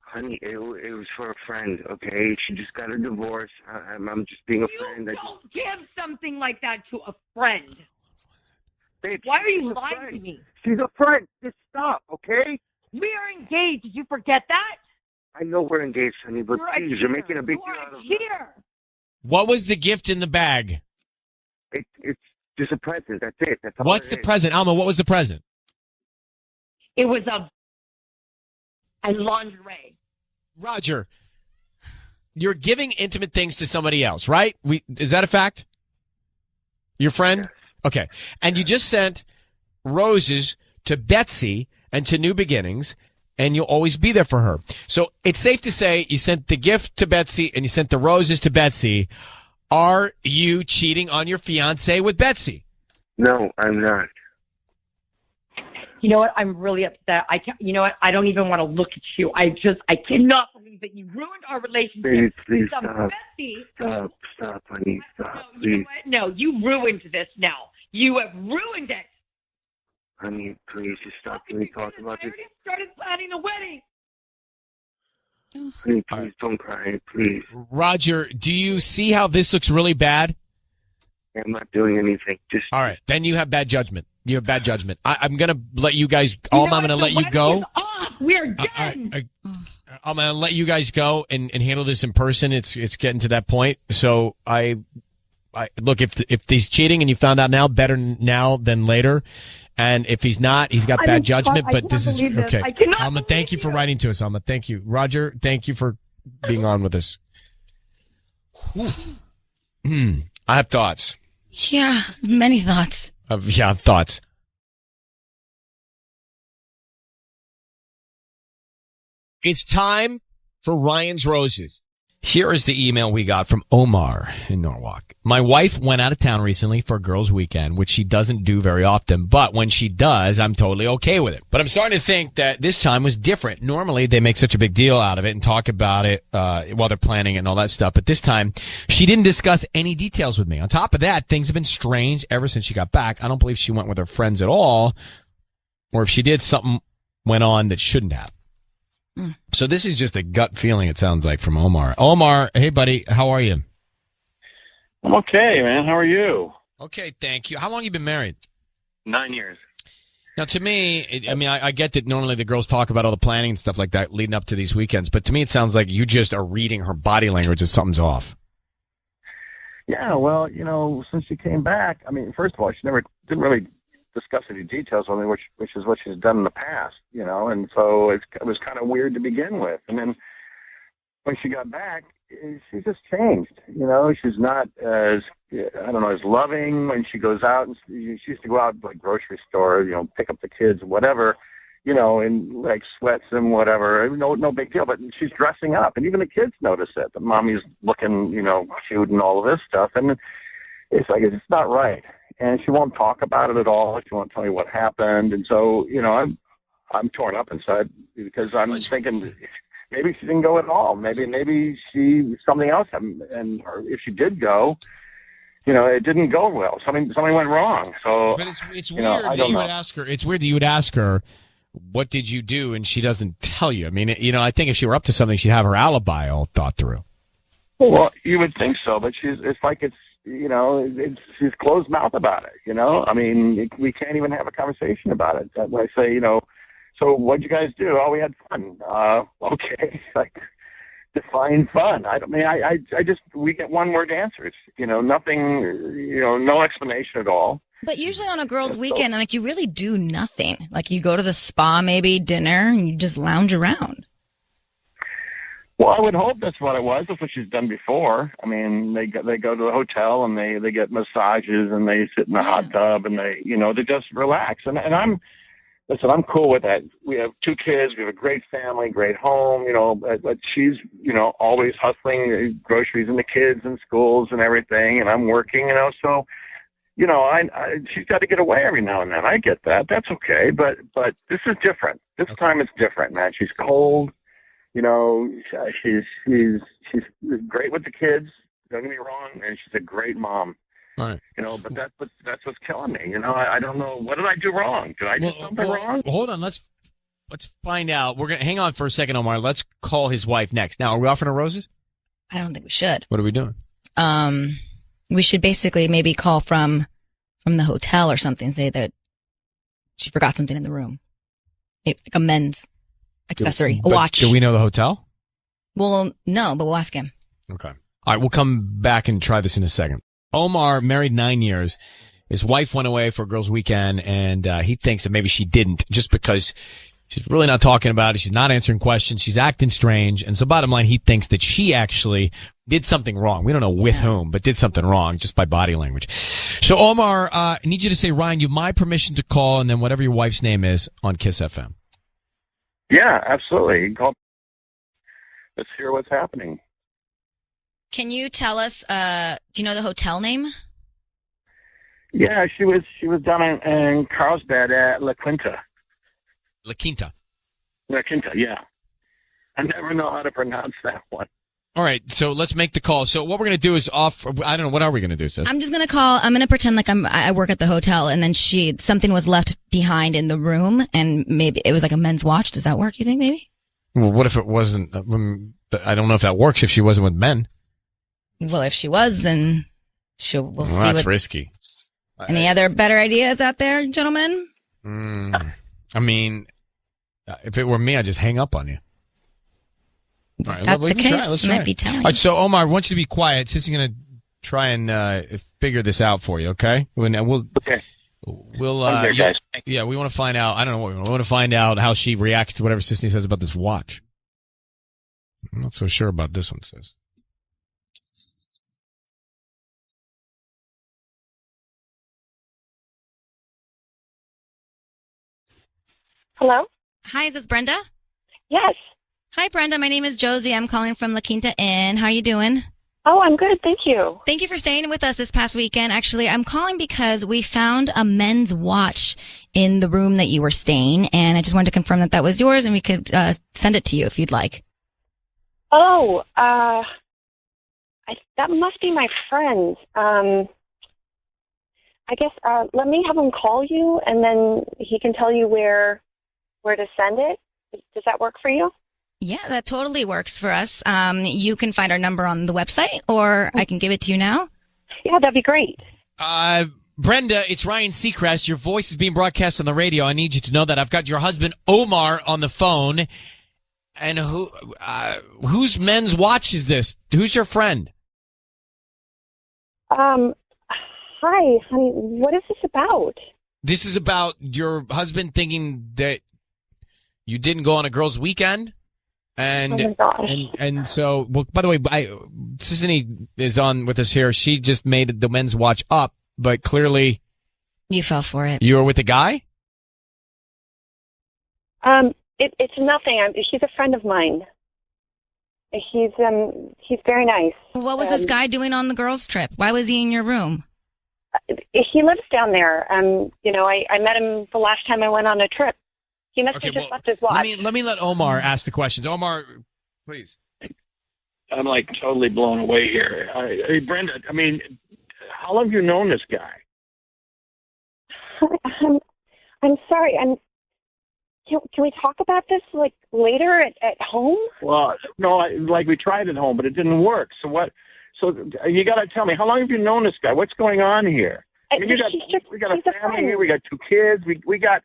H: Honey, it was for a friend, okay? She just got a divorce. I'm just being a friend.
B: You don't give something like that to a friend.
H: Babe,
B: why are you lying to me?
H: She's a friend. Just stop, okay?
B: We are engaged. Did you forget that?
H: I know we're engaged, honey, but please, you're making a big deal out of it.
B: Here.
A: What was the gift in the bag?
H: It's just a present. That's it. That's all
A: What's the present? Alma, what was the present?
B: It was a lingerie.
A: Roger, you're giving intimate things to somebody else, right? Is that a fact? Your friend?
H: Yes.
A: Okay. And you just sent roses to Betsy and to New Beginnings, and you'll always be there for her. So it's safe to say you sent the gift to Betsy and you sent the roses to Betsy. Are you cheating on your fiance with Betsy?
H: No, I'm not.
B: You know what? I'm really upset. You know what? I don't even want to look at you. I cannot believe that you ruined our relationship.
H: Baby, please
B: Some
H: stop.
B: Betsy.
H: Stop, honey. Stop,
B: No,
H: please.
B: you know what? No, you ruined this now. You have ruined it.
H: Honey, please just stop. Can we talk about
B: I
H: this?
B: already started planning the wedding.
H: Honey, please don't cry, please.
A: Roger, do you see how this looks really bad?
H: I'm not doing anything. Just
A: all right. Then you have bad judgment. You have bad judgment. I'm going to let you guys, I'm going to let you go.
B: We're done.
A: I'm going to let you guys go and handle this in person. It's getting to that point. So I look, if he's cheating and you found out now, better now than later. And if he's not, he's got bad judgment, but this is okay. Alma, thank you for writing to us, Alma. Thank you. Roger, thank you for being on with us. I have thoughts.
C: Yeah, many thoughts.
A: I have thoughts. It's time for Ryan's Roses. Here is the email we got from Omar in Norwalk. My wife went out of town recently for a girls' weekend, which she doesn't do very often. But when she does, I'm totally okay with it. But I'm starting to think that this time was different. Normally, they make such a big deal out of it and talk about it while they're planning it and all that stuff. But this time, she didn't discuss any details with me. On top of that, things have been strange ever since she got back. I don't believe she went with her friends at all. Or if she did, something went on that shouldn't have. So this is just a gut feeling, it sounds like, from Omar. Omar, hey, buddy, how are you?
J: I'm okay, man. How are you?
A: Okay, thank you. How long have you been married?
H: 9 years.
A: Now, to me, I get that normally the girls talk about all the planning and stuff like that leading up to these weekends, but to me it sounds like you just are reading her body language as something's off.
J: Yeah, well, since she came back, first of all, she didn't really discuss any details with me, which is what she's done in the past, and so it was kind of weird to begin with. And then when she got back, she just changed. She's not as loving when she goes out. And she used to go out to like grocery store, pick up the kids, whatever, in like sweats and whatever. No big deal. But she's dressing up, and even the kids notice it. The mommy's looking, cute and all of this stuff, and it's like it's not right. And she won't talk about it at all. She won't tell me what happened. And so, I'm torn up inside because I'm thinking maybe she didn't go at all. Maybe something else happened. And if she did go, it didn't go well. Something went wrong. So,
A: but it's weird that you would ask her. It's weird that you would ask her, what did you do? And she doesn't tell you. I think if she were up to something, she'd have her alibi all thought through.
J: Well, you would think so, but she's closed mouth about it, we can't even have a conversation about it. When I say, so what'd you guys do? Oh, we had fun. Okay. Like, define fun. We get one word answers, nothing, no explanation at all.
C: But usually on a girls' weekend, you really do nothing. Like you go to the spa, maybe dinner, and you just lounge around.
J: Well, I would hope that's what it was. That's what she's done before. They go to the hotel and they get massages and they sit in the hot tub and they just relax. And I'm cool with that. We have 2 kids. We have a great family, great home, but she's, always hustling groceries and the kids and schools and everything. And I'm working, so, she's got to get away every now and then. I get that. That's okay. But this is different. This time it's different, man. She's cold. She's great with the kids. Don't get me wrong, and she's a great mom.
A: All right.
J: But that's what's killing me. I don't know. What did I do wrong? Did I do something wrong?
A: Hold on. Let's find out. We're gonna hang on for a second, Omar. Let's call his wife next. Now, are we offering her roses?
C: I don't think we should.
A: What are we doing?
C: We should basically maybe call from the hotel or something. Say that she forgot something in the room, like a men's accessory, a watch.
A: Do we know the hotel?
C: Well, no, but we'll ask him.
A: Okay. All right, we'll come back and try this in a second. Omar, married 9 years. His wife went away for a girls' weekend, and he thinks that maybe she didn't, just because she's really not talking about it. She's not answering questions. She's acting strange. And so bottom line, he thinks that she actually did something wrong. We don't know with whom, but did something wrong just by body language. So, Omar, I need you to say, Ryan, you have my permission to call, and then whatever your wife's name is on KIIS-FM.
J: Yeah, absolutely. You can call. Let's hear what's happening.
C: Can you tell us, do you know the hotel name?
J: Yeah, she was down in Carlsbad at La Quinta.
A: La Quinta.
J: La Quinta, yeah. I never know how to pronounce that one.
A: All right, so let's make the call. So what we're going to do is I don't know, what are we going to do, sis?
C: I'm just going to call, I'm going to pretend like I work at the hotel, and then something was left behind in the room, and maybe it was like a men's watch. Does that work, you think, maybe?
A: Well, what if it wasn't, I don't know if that works if she wasn't with men.
C: Well, if she was, then we'll see.
A: That's risky.
C: Any other better ideas out there, gentlemen?
A: If it were me, I'd just hang up on you. All right,
C: that's the case. Might be telling.
A: All right, so Omar, I want you to be quiet. Sissy's going to try and figure this out for you, okay?
J: Okay.
A: We'll
J: guys.
A: Yeah, we want to find out. I don't know what we want. We want to find out how she reacts to whatever Sissy says about this watch. I'm not so sure about this one, sis.
K: Hello?
C: Hi, is this Brenda?
K: Yes.
C: Hi, Brenda. My name is Josie. I'm calling from La Quinta Inn. How are you doing?
K: Oh, I'm good. Thank you.
C: Thank you for staying with us this past weekend. Actually, I'm calling because we found a men's watch in the room that you were staying, and I just wanted to confirm that that was yours, and we could send it to you if you'd like.
K: Oh, that must be my friend. I guess let me have him call you, and then he can tell you where to send it. Does that work for you?
C: Yeah, that totally works for us. You can find our number on the website, or I can give it to you now.
K: Yeah, that'd be great.
A: Brenda, it's Ryan Seacrest. Your voice is being broadcast on the radio. I need you to know that. I've got your husband, Omar, on the phone. And whose men's watch is this? Who's your friend?
K: Hi, honey. What is this about?
A: This is about your husband thinking that you didn't go on a girls' weekend. And,
K: oh my gosh.
A: and so, well, by the way, Sissany is on with us here. She just made the men's watch up, but clearly
C: you fell for it.
A: You were with the guy?
K: It's nothing. He's a friend of mine. He's very nice.
C: What was this guy doing on the girls' trip? Why was he in your room?
K: He lives down there. I met him the last time I went on a trip. He must have just left his watch.
A: Let me let Omar ask the questions. Omar, please.
J: I'm like totally blown away here. Hey, Brenda, I mean, how long have you known this guy?
K: I'm sorry. Can we talk about this like later at home?
J: Well, no, like we tried at home, but it didn't work. So what? So you got to tell me, how long have you known this guy? What's going on here? I mean, we got a family here. We got 2 kids. We got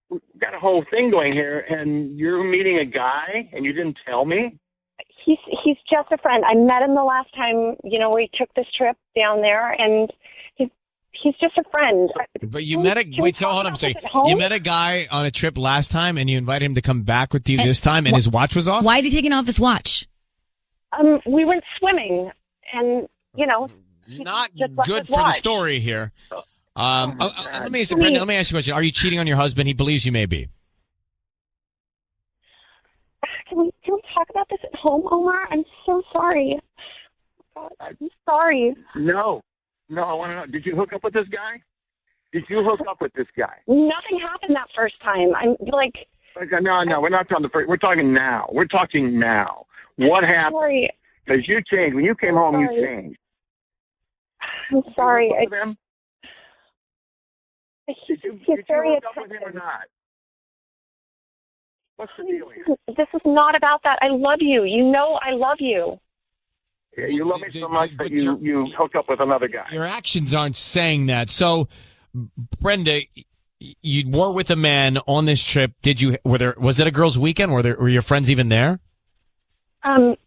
J: a whole thing going here, and you're meeting a guy, and you didn't tell me?
K: He's just a friend. I met him the last time, we took this trip down there, and he's just a friend.
A: But you met hold on a second. You met a guy on a trip last time, and you invited him to come back with you this time, and his watch was off?
C: Why is he taking off his watch?
K: We went swimming, and,
A: not good for the story here. Let me ask you a question. Are you cheating on your husband? He believes you may be.
K: Can we talk about this at home, Omar? I'm so sorry. God, I'm sorry.
J: No, I want to know. Did you hook up with this guy?
K: Nothing happened that first time. I'm like...
J: No, we're not talking the first. We're talking now. What happened?
K: Sorry.
J: Because you changed. When you came home, you changed.
K: I'm sorry.
J: Did you hook up with him or not? What's the deal here?
K: This is not about that. I love you. I love you.
J: Yeah, you love me so much that you hook up with another guy.
A: Your actions aren't saying that. So, Brenda, you were with a man on this trip. Was it a girls' weekend? Were your friends even there?
K: The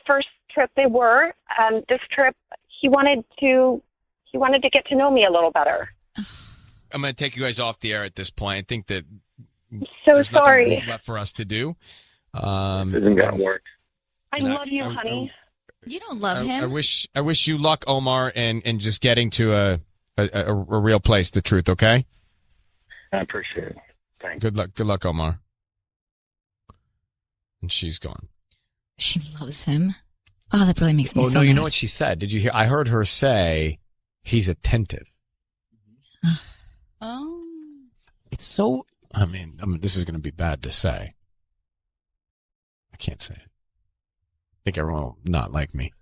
K: first trip they were. This trip, he wanted to get to know me a little better.
A: I'm going to take you guys off the air at this point. I think that
K: there's sorry
A: nothing left for us to do.
J: Isn't going to work.
K: I love you, honey.
C: You don't love him.
A: I wish you luck, Omar, and just getting to a real place. The truth, okay?
J: I appreciate it. Thanks.
A: Good luck, Omar. And she's gone.
C: She loves him. Oh, that really makes me so
A: no, you
C: mad.
A: know what she said? Did you hear? I heard her say he's attentive.
C: Oh.
A: It's so, I mean, this is going to be bad to say. I can't say it. I think everyone will not like me.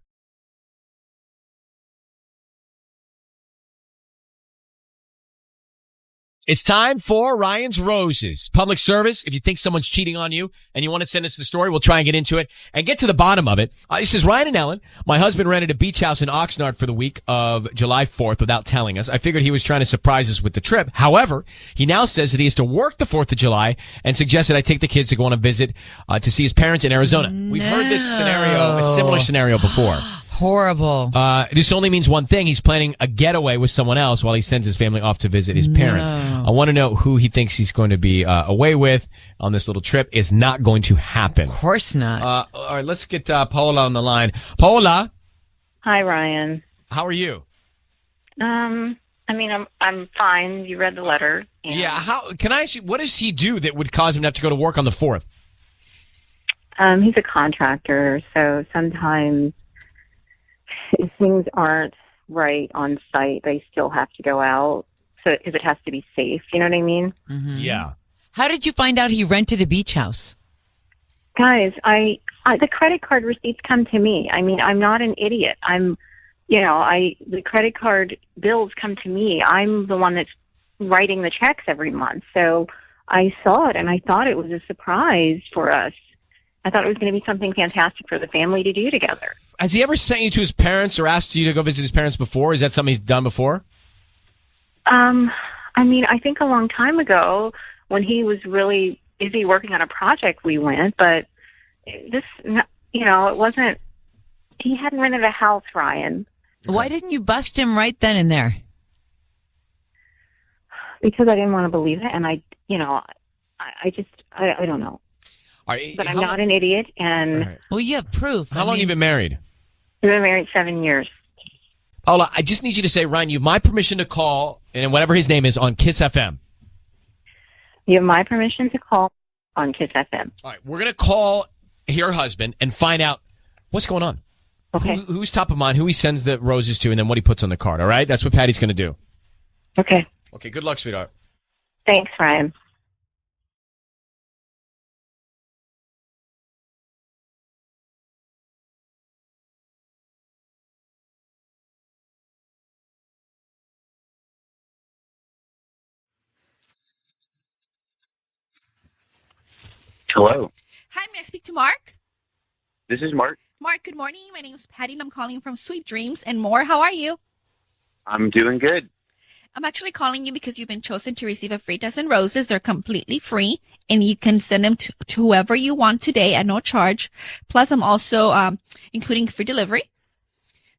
A: It's time for Ryan's Roses. Public service. If you think someone's cheating on you and you want to send us the story, we'll try and get into it and get to the bottom of it. This is Ryan and Ellen. My husband rented a beach house in Oxnard for the week of July 4th without telling us. I figured he was trying to surprise us with the trip. However, he now says that he has to work the 4th of July and suggested I take the kids to go on a visit to see his parents in Arizona.
C: No.
A: We've heard this scenario, a similar scenario before.
E: Horrible.
A: This only means one thing. He's planning a getaway with someone else while he sends his family off to visit his parents. I want to know who he thinks he's going to be away with on this little trip. Is not going to happen.
E: Of course not.
A: All right, let's get Paola on the line. Paola.
L: Hi, Ryan.
A: How are you?
K: I mean, I'm fine. You read the letter. And,
A: Yeah. How can I ask you? What does he do that would cause him to have to go to work on the 4th?
K: he's a contractor, so sometimes if things aren't right on site, they still have to go out. So because it has to be safe, you know what I mean?
E: Mm-hmm.
A: Yeah.
E: How did you find out he rented a beach house?
K: Guys, I the credit card receipts come to me. I mean, I'm not an idiot. The credit card bills come to me. I'm the one that's writing the checks every month. So I saw it and I thought it was a surprise for us. I thought it was going to be something fantastic for the family to do together.
A: Has he ever sent you to his parents or asked you to go visit his parents before? Is that something he's done before?
K: I mean, I think a long time ago when he was really busy working on a project, we went, but it wasn't, he hadn't rented a house, Ryan.
E: Why didn't you bust him right then and there?
K: Because I didn't want to believe it, and I don't know. But I'm not an idiot, and...
A: Right.
E: Well, you have proof.
A: How long have you been married?
K: We've been married 7 years.
A: Paula, I just need you to say, Ryan, you have my permission to call, and whatever his name is, on KIIS-FM.
K: You have my permission to call on KIIS-FM.
A: All right, we're going to call your husband and find out what's going on.
K: Okay.
A: Who's top of mind, who he sends the roses to, and then what he puts on the card, all right? That's what Patty's going to do.
K: Okay.
A: Okay, good luck, sweetheart.
K: Thanks, Ryan.
H: Hello.
I: Hi, may I speak to Mark?
H: This is Mark.
I: Mark, good morning. My name is Patty, and I'm calling from Sweet Dreams and More. How are you?
H: I'm doing good.
I: I'm actually calling you because you've been chosen to receive a free dozen roses. They're completely free, and you can send them to whoever you want today at no charge. Plus, I'm also including free delivery,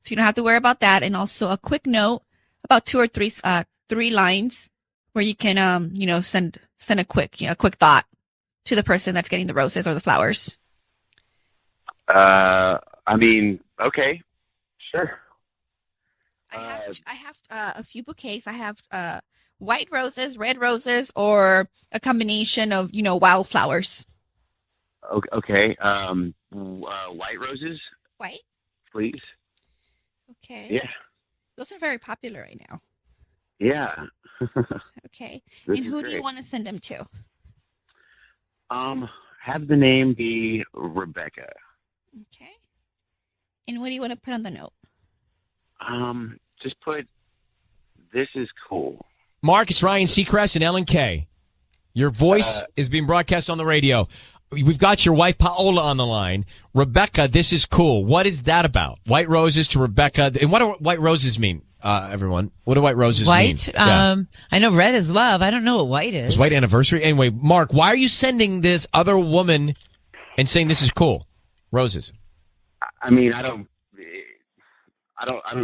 I: so you don't have to worry about that. And also a quick note, about 2 or 3 lines where you can send a quick thought to the person that's getting the roses or the flowers.
H: Okay, sure.
I: I have a few bouquets. I have white roses, red roses, or a combination of wildflowers.
H: Okay. White roses.
I: White.
H: Please.
I: Okay.
H: Yeah.
I: Those are very popular right now.
H: Yeah.
I: Okay.
H: This
I: and
H: is
I: who do
H: great.
I: you want to send them to?
H: Have the name be Rebecca.
I: Okay. And what do you want to put on the note?
H: Just put, this is cool.
A: Mark, it's Ryan Seacrest and Ellen K. Your voice is being broadcast on the radio. We've got your wife, Paola, on the line. Rebecca, this is cool. What is that about? White roses to Rebecca. And what do white roses mean, everyone? What do white roses mean?
E: White? I know red is love. I don't know what white is.
A: It's white anniversary. Anyway, Mark, why are you sending this other woman and saying this is cool? Roses.
H: I mean, I don't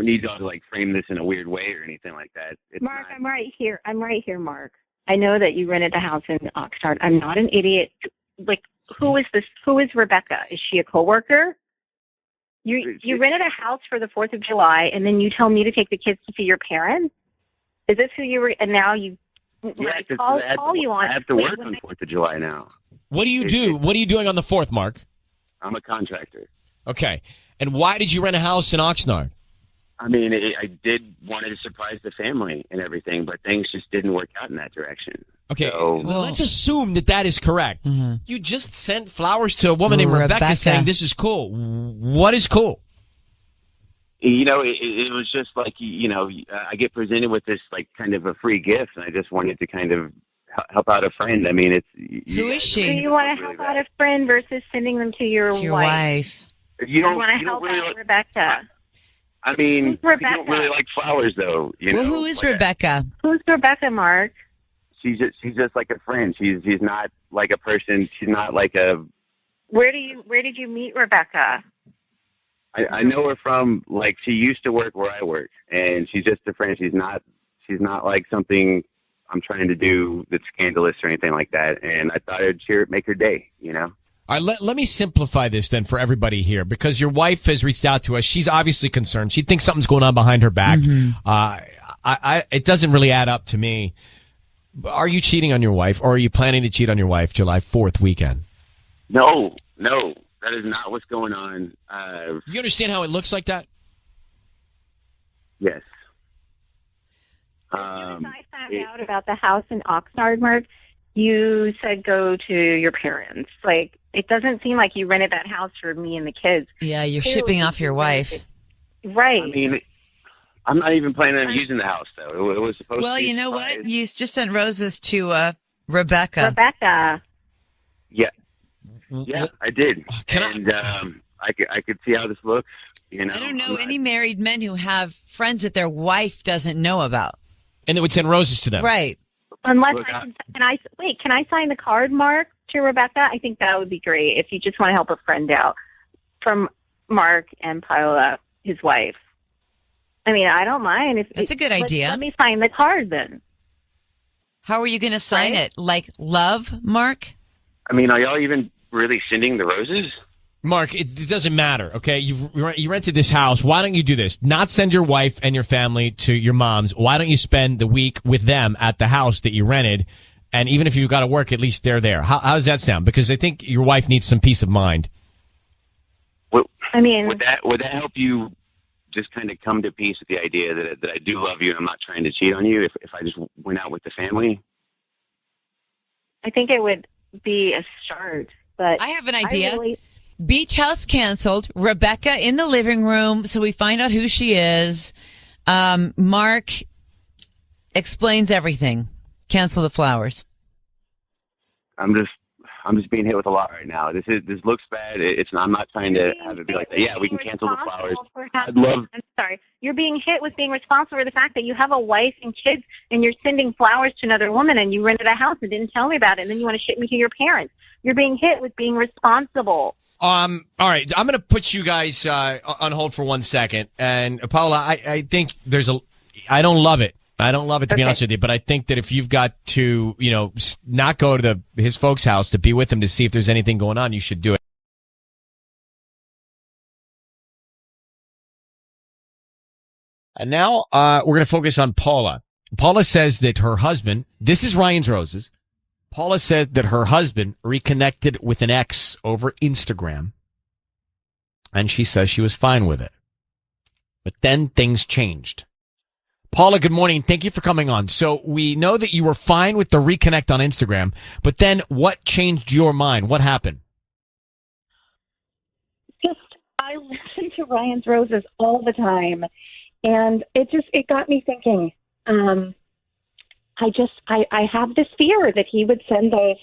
H: need y'all to like frame this in a weird way or anything like that.
K: Mark, I'm right here. Mark. I know that you rented a house in Oxnard. I'm not an idiot. Like, who is this? Who is Rebecca? Is she a coworker? You rented a house for the 4th of July, and then you tell me to take the kids to see your parents? Is this who you were? And now you call you on.
H: I have to work on 4th of July now.
A: What do you do? What are you doing on the 4th, Mark?
H: I'm a contractor.
A: Okay. And why did you rent a house in Oxnard?
H: I mean, I did want to surprise the family and everything, but things just didn't work out in that direction.
A: Okay,
H: so,
A: let's assume that is correct. Mm-hmm. You just sent flowers to a woman named Rebecca saying this is cool. What is cool?
H: It was just like, I get presented with this like kind of a free gift, and I just wanted to kind of help out a friend. I mean,
E: who is she?
K: Do you want to help out a friend versus sending them to your wife?
H: You
K: want to help out Rebecca?
H: I mean,
K: who's Rebecca?
H: You don't really like flowers, though.
E: Well, who is Rebecca?
K: Who's Rebecca, Mark?
H: She's just like a friend. She's not like a person. She's not like a.
K: Where did you meet Rebecca?
H: I know her from, like, she used to work where I work, and she's just a friend. She's not like something I'm trying to do that's scandalous or anything like that. And I thought it'd make her day, All
A: right, let me simplify this then for everybody here, because your wife has reached out to us. She's obviously concerned. She thinks something's going on behind her back.
E: Mm-hmm.
A: it doesn't really add up to me. Are you cheating on your wife, or are you planning to cheat on your wife July 4th weekend?
H: No, that is not what's going on.
A: You understand how it looks like that?
H: Yes.
K: As soon as I found out about the house in Oxnard, Mark, you said go to your parents. Like, it doesn't seem like you rented that house for me and the kids.
E: Yeah, you're shipping off your wife.
K: Right.
H: I mean, I'm not even planning on using the house, though. It was supposed to be.
E: Well, you know what? You just sent roses to Rebecca.
K: Rebecca.
H: Yeah. Yeah, I did. I could see how this looks. You know,
E: I don't know any married men who have friends that their wife doesn't know about.
A: And they would send roses to them.
E: Right.
K: Unless can I sign the card, Mark, to Rebecca? I think that would be great if you just want to help a friend out. From Mark and Paola, his wife. I mean, I don't mind.
E: That's a good idea.
K: Let me sign the card then.
E: How are you going to sign it? Like love, Mark?
H: I mean, are y'all even really sending the roses?
A: Mark, it doesn't matter, okay? You rented this house. Why don't you do this? Not send your wife and your family to your mom's. Why don't you spend the week with them at the house that you rented? And even if you've got to work, at least they're there. How does that sound? Because I think your wife needs some peace of mind.
H: Well,
K: I mean,
H: would that help you just kind of come to peace with the idea that I do love you and I'm not trying to cheat on you if I just went out with the family?
K: I think it would be a start, but
E: I have an idea. Beach house canceled. Rebecca in the living room, so we find out who she is. Mark explains everything. Cancel the flowers.
H: I'm just being hit with a lot right now. This looks bad. I'm not trying to have it be like that. Yeah, we can cancel the flowers.
K: I'm sorry. You're being hit with being responsible for the fact that you have a wife and kids and you're sending flowers to another woman and you rented a house and didn't tell me about it and then you want to ship me to your parents. You're being hit with being responsible.
A: All right. I'm going to put you guys on hold for 1 second. And Paula, I think I don't love it. I don't love it, to be honest with you, but I think that if you've got to, not go to his folks' house to be with him to see if there's anything going on, you should do it. And now we're going to focus on Paula. Paula says that her husband, this is Ryan's Roses. Paula said that her husband reconnected with an ex over Instagram, and she says she was fine with it. But then things changed. Paula, good morning. Thank you for coming on. So we know that you were fine with the reconnect on Instagram, but then what changed your mind? What happened?
L: I listen to Ryan's Roses all the time, and it got me thinking. I have this fear that he would send those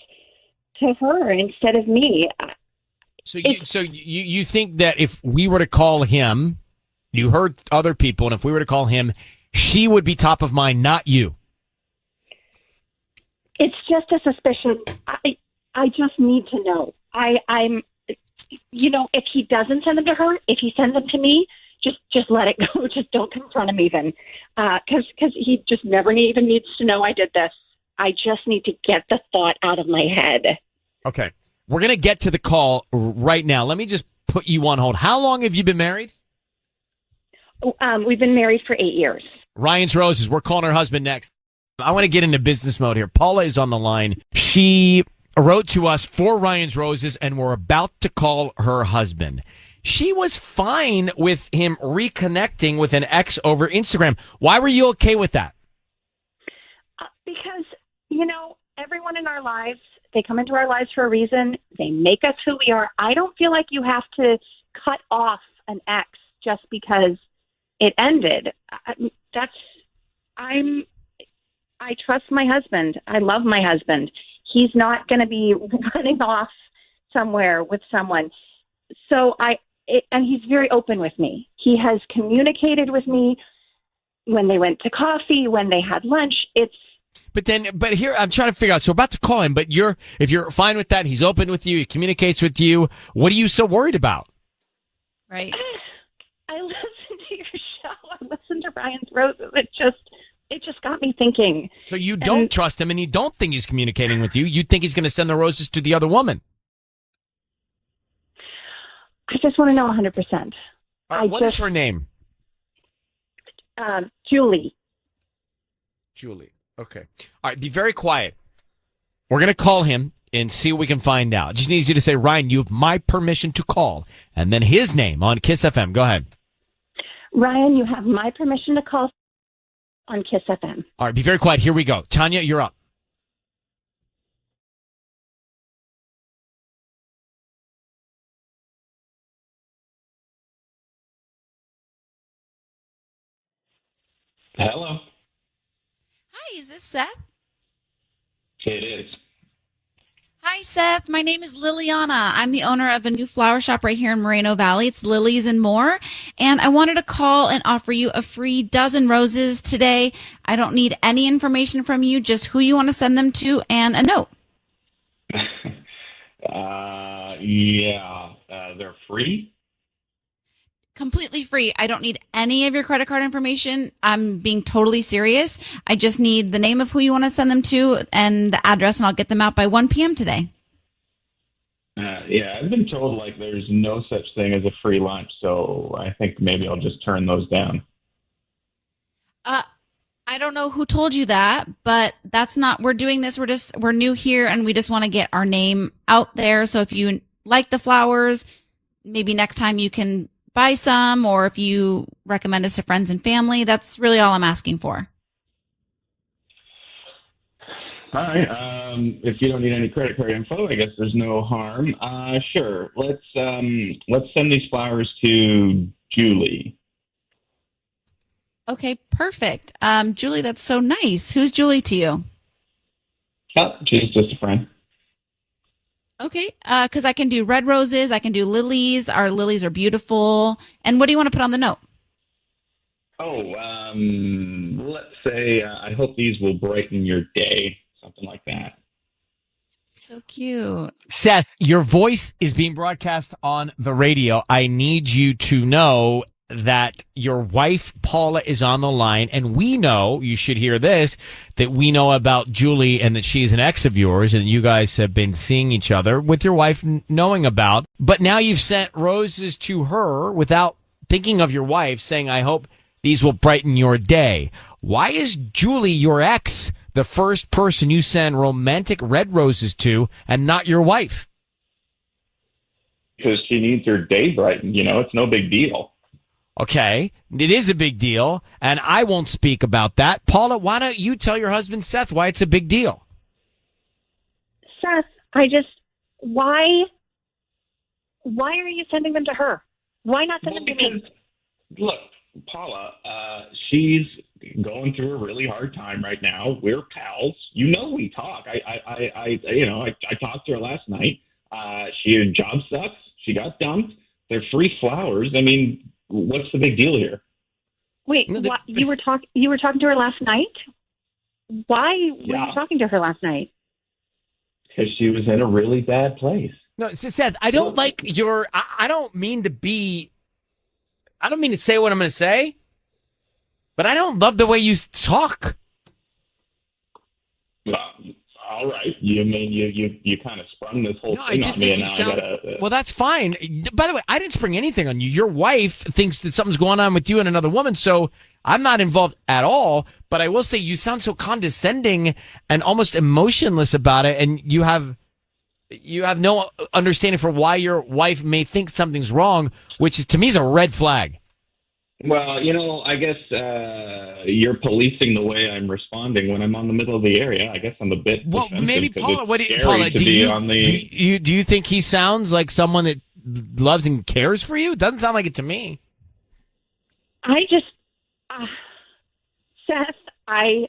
L: to her instead of me.
A: So you think that if we were to call him, you heard other people, and if we were to call him, she would be top of mind, not you?
L: It's just a suspicion. I just need to know. I'm if he doesn't send them to her, if he sends them to me, just let it go. Just don't confront him even. Because he just never even needs to know I did this. I just need to get the thought out of my head.
A: Okay. We're going to get to the call right now. Let me just put you on hold. How long have you been married?
L: We've been married for 8 years.
A: Ryan's Roses. We're calling her husband next. I want to get into business mode here. Paula is on the line. She wrote to us for Ryan's Roses, and we're about to call her husband. She was fine with him reconnecting with an ex over Instagram. Why were you okay with that?
L: Because, everyone in our lives, they come into our lives for a reason. They make us who we are. I don't feel like you have to cut off an ex just because it ended. I trust my husband. I love my husband. He's not going to be running off somewhere with someone. So and he's very open with me. He has communicated with me when they went to coffee, when they had lunch.
A: But here I'm trying to figure out. So about to call him, but if you're fine with that, he's open with you, he communicates with you. What are you so worried about?
E: Right.
L: I listened to your show. I listened to Ryan's Roses. It just got me thinking.
A: So you don't trust him, and you don't think he's communicating with you. You think he's going to send the roses to the other woman.
L: I just want to know 100%.
A: What is her name?
L: Julie.
A: Julie. Okay. All right, be very quiet. We're going to call him and see what we can find out. Just needs you to say, Ryan, you have my permission to call. And then his name on KIIS-FM. Go ahead.
L: Ryan, you have my permission to call on KIIS-FM.
A: All right, be very quiet. Here we go. Tanya, you're up.
D: Hello.
M: Hi, is this Seth?
D: It is.
M: Hi, Seth. My name is Liliana. I'm the owner of a new flower shop right here in Moreno Valley. It's Lilies and More. And I wanted to call and offer you a free dozen roses today. I don't need any information from you, just who you want to send them to and a note.
D: They're free?
M: Completely free. I don't need any of your credit card information. I'm being totally serious. I just need the name of who you want to send them to and the address, and I'll get them out by 1 p.m. today.
D: I've been told like there's no such thing as a free lunch, so I think maybe I'll just turn those down.
M: I don't know who told you that, but that's not, we're doing this. We're new here and we just want to get our name out there. So if you like the flowers, maybe next time you can buy some, or if you recommend us to friends and family, that's really all I'm asking for.
D: All right. If you don't need any credit card info, I guess there's no harm. Sure. Let's send these flowers to Julie.
M: Okay, perfect. Julie, that's so nice. Who's Julie to you?
D: Oh, she's just a friend.
M: Okay, because I can do red roses. I can do lilies. Our lilies are beautiful. And what do you want to put on the note?
D: Let's say, I hope these will brighten your day. Something like that.
M: So cute.
A: Seth, your voice is being broadcast on the radio. I need you to know that your wife, Paula, is on the line, and we know, you should hear this, that we know about Julie and that she's an ex of yours, and you guys have been seeing each other with your wife knowing about. But now you've sent roses to her without thinking of your wife, saying, I hope these will brighten your day. Why is Julie, your ex, the first person you send romantic red roses to and not your wife?
D: Because she needs her day brightened. It's no big deal.
A: Okay, it is a big deal, and I won't speak about that. Paula, why don't you tell your husband, Seth, why it's a big deal?
L: Seth, why are you sending them to her? Why not send them to me?
D: Look, Paula, she's going through a really hard time right now. We're pals. We talk. I talked to her last night. Her job sucks. She got dumped. They're free flowers. I mean, what's the big deal here?
L: Wait, you were talking to her last night? Why were you talking to her last night?
D: Because she was in a really bad place.
A: No, Seth, I don't like your. I don't mean to say what I'm going to say, but I don't love the way you talk.
D: Well, all right. You mean you kind of sprung this whole thing on me, and now
A: Well, that's fine. By the way, I didn't spring anything on you. Your wife thinks that something's going on with you and another woman, so I'm not involved at all. But I will say you sound so condescending and almost emotionless about it, and you have no understanding for why your wife may think something's wrong, which is, to me, is a red flag.
D: Well, I guess you're policing the way I'm responding when I'm on the middle of the area. I guess I'm a bit defensive.
A: Maybe Paula. Do you think he sounds like someone that loves and cares for you? It doesn't sound like it to me.
L: Seth, I'm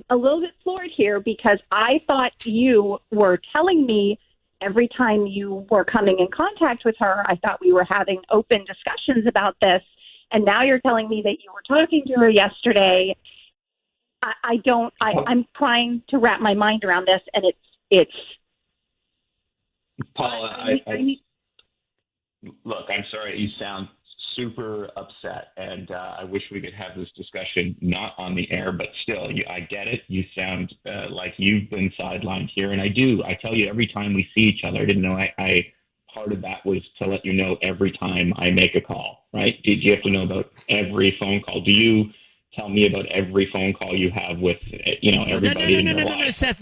L: a little bit floored here because I thought you were telling me every time you were coming in contact with her. I thought we were having open discussions about this, and now you're telling me that you were talking to her yesterday. I'm trying to wrap my mind around this, and it's.
D: Paula, look, I'm sorry. You sound super upset, and I wish we could have this discussion not on the air, but still, I get it. You sound like you've been sidelined here, and I do. I tell you every time we see each other. I didn't know part of that was to let you know every time I make a call, right? Do you have to know about every phone call? Do tell me about every phone call you have with, everybody in your life.
A: No, Seth.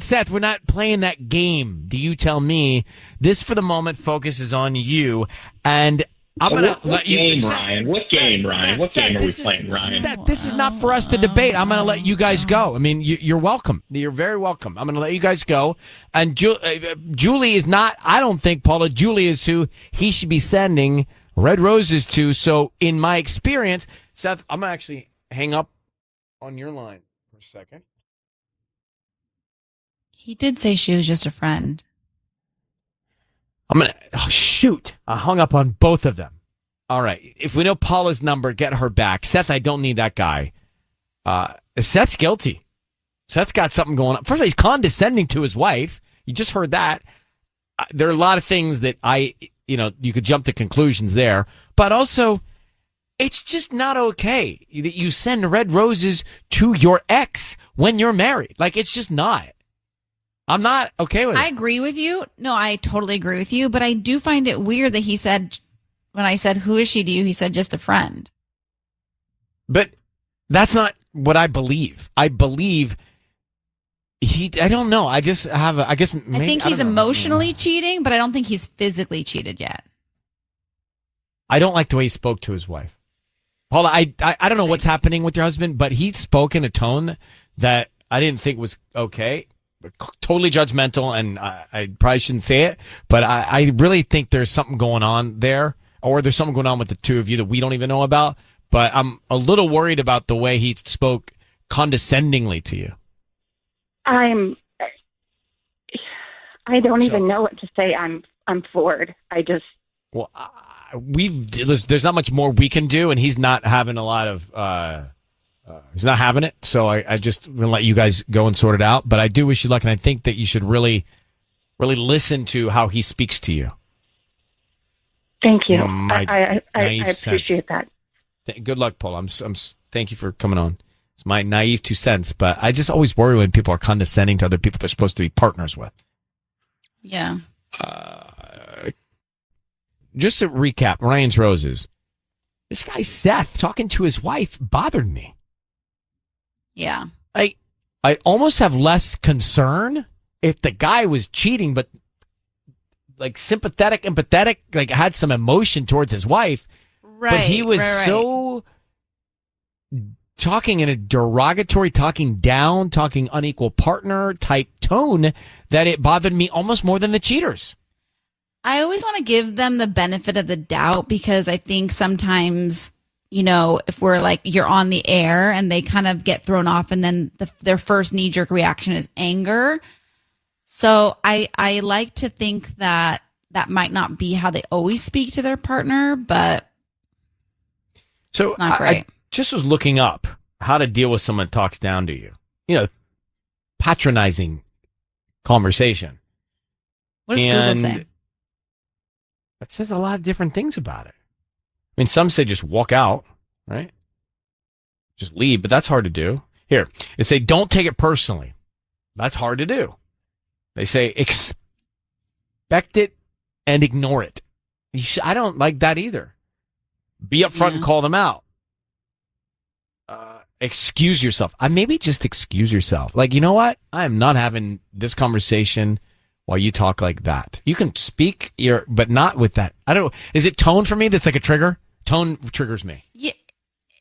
A: Seth, we're not playing that game. Do you tell me? This, for the moment, focuses on you, and I'm going to let you...
D: Ryan? What game, Ryan? What game are we playing, Ryan?
A: Seth, this is not for us to debate. I'm going to let you guys go. I mean, you're welcome. You're very welcome. I'm going to let you guys go. And Julie is not, I don't think, Paula, Julie is who he should be sending red roses to. So, in my experience... Seth, I'm going to actually hang up on your line for a second.
M: He did say she was just a friend.
A: I'm going to... Oh, shoot. I hung up on both of them. All right. If we know Paula's number, get her back. Seth, I don't need that guy. Seth's guilty. Seth's got something going on. First of all, he's condescending to his wife. You just heard that. There are a lot of things that you could jump to conclusions there. But also... It's just not okay that you send red roses to your ex when you're married. Like, it's just not. I'm not okay with it.
M: I agree with you. No, I totally agree with you. But I do find it weird that he said, when I said, who is she to you? He said, just a friend.
A: But that's not what I believe. I believe I don't know. I just have, I think
M: he's emotionally cheating, but I don't think he's physically cheated yet.
A: I don't like the way he spoke to his wife. Paula, I don't know what's happening with your husband, but he spoke in a tone that I didn't think was okay. Totally judgmental, and I probably shouldn't say it, but I really think there's something going on there, or there's something going on with the two of you that we don't even know about. But I'm a little worried about the way he spoke condescendingly to you.
K: I don't even know what to say. I'm floored.
A: There's not much more we can do, and he's not having a lot of he's not having it. So I just going to let you guys go and sort it out. But I do wish you luck, and I think that you should really, really listen to how he speaks to you.
K: Thank you. I appreciate that.
A: Good luck, Paul. Thank you for coming on. It's my naive 2 cents, but I just always worry when people are condescending to other people they're supposed to be partners with.
M: Yeah.
A: Just to recap, Ryan's Roses. This guy, Seth, talking to his wife bothered me.
M: Yeah.
A: I almost have less concern if the guy was cheating, but like sympathetic, empathetic, like had some emotion towards his wife.
M: Right.
A: But he was so talking in a derogatory, talking down, talking unequal partner type tone that it bothered me almost more than the cheaters.
M: I always want to give them the benefit of the doubt because I think sometimes, if we're like, you're on the air and they kind of get thrown off and then their first knee-jerk reaction is anger. So I like to think that might not be how they always speak to their partner, but
A: so
M: not great.
A: I just was looking up how to deal with someone that talks down to you. Patronizing conversation.
M: What does Google say?
A: It says a lot of different things about it. I mean, some say just walk out, right? Just leave, but that's hard to do. Here, they say don't take it personally. That's hard to do. They say expect it and ignore it. I don't like that either. Be upfront and call them out. Excuse yourself. Maybe just excuse yourself. Like, you know what? I am not having this conversation while you talk like that. You can speak, but not with that. I don't know. Is it tone for me that's like a trigger? Tone triggers me.
M: Yeah,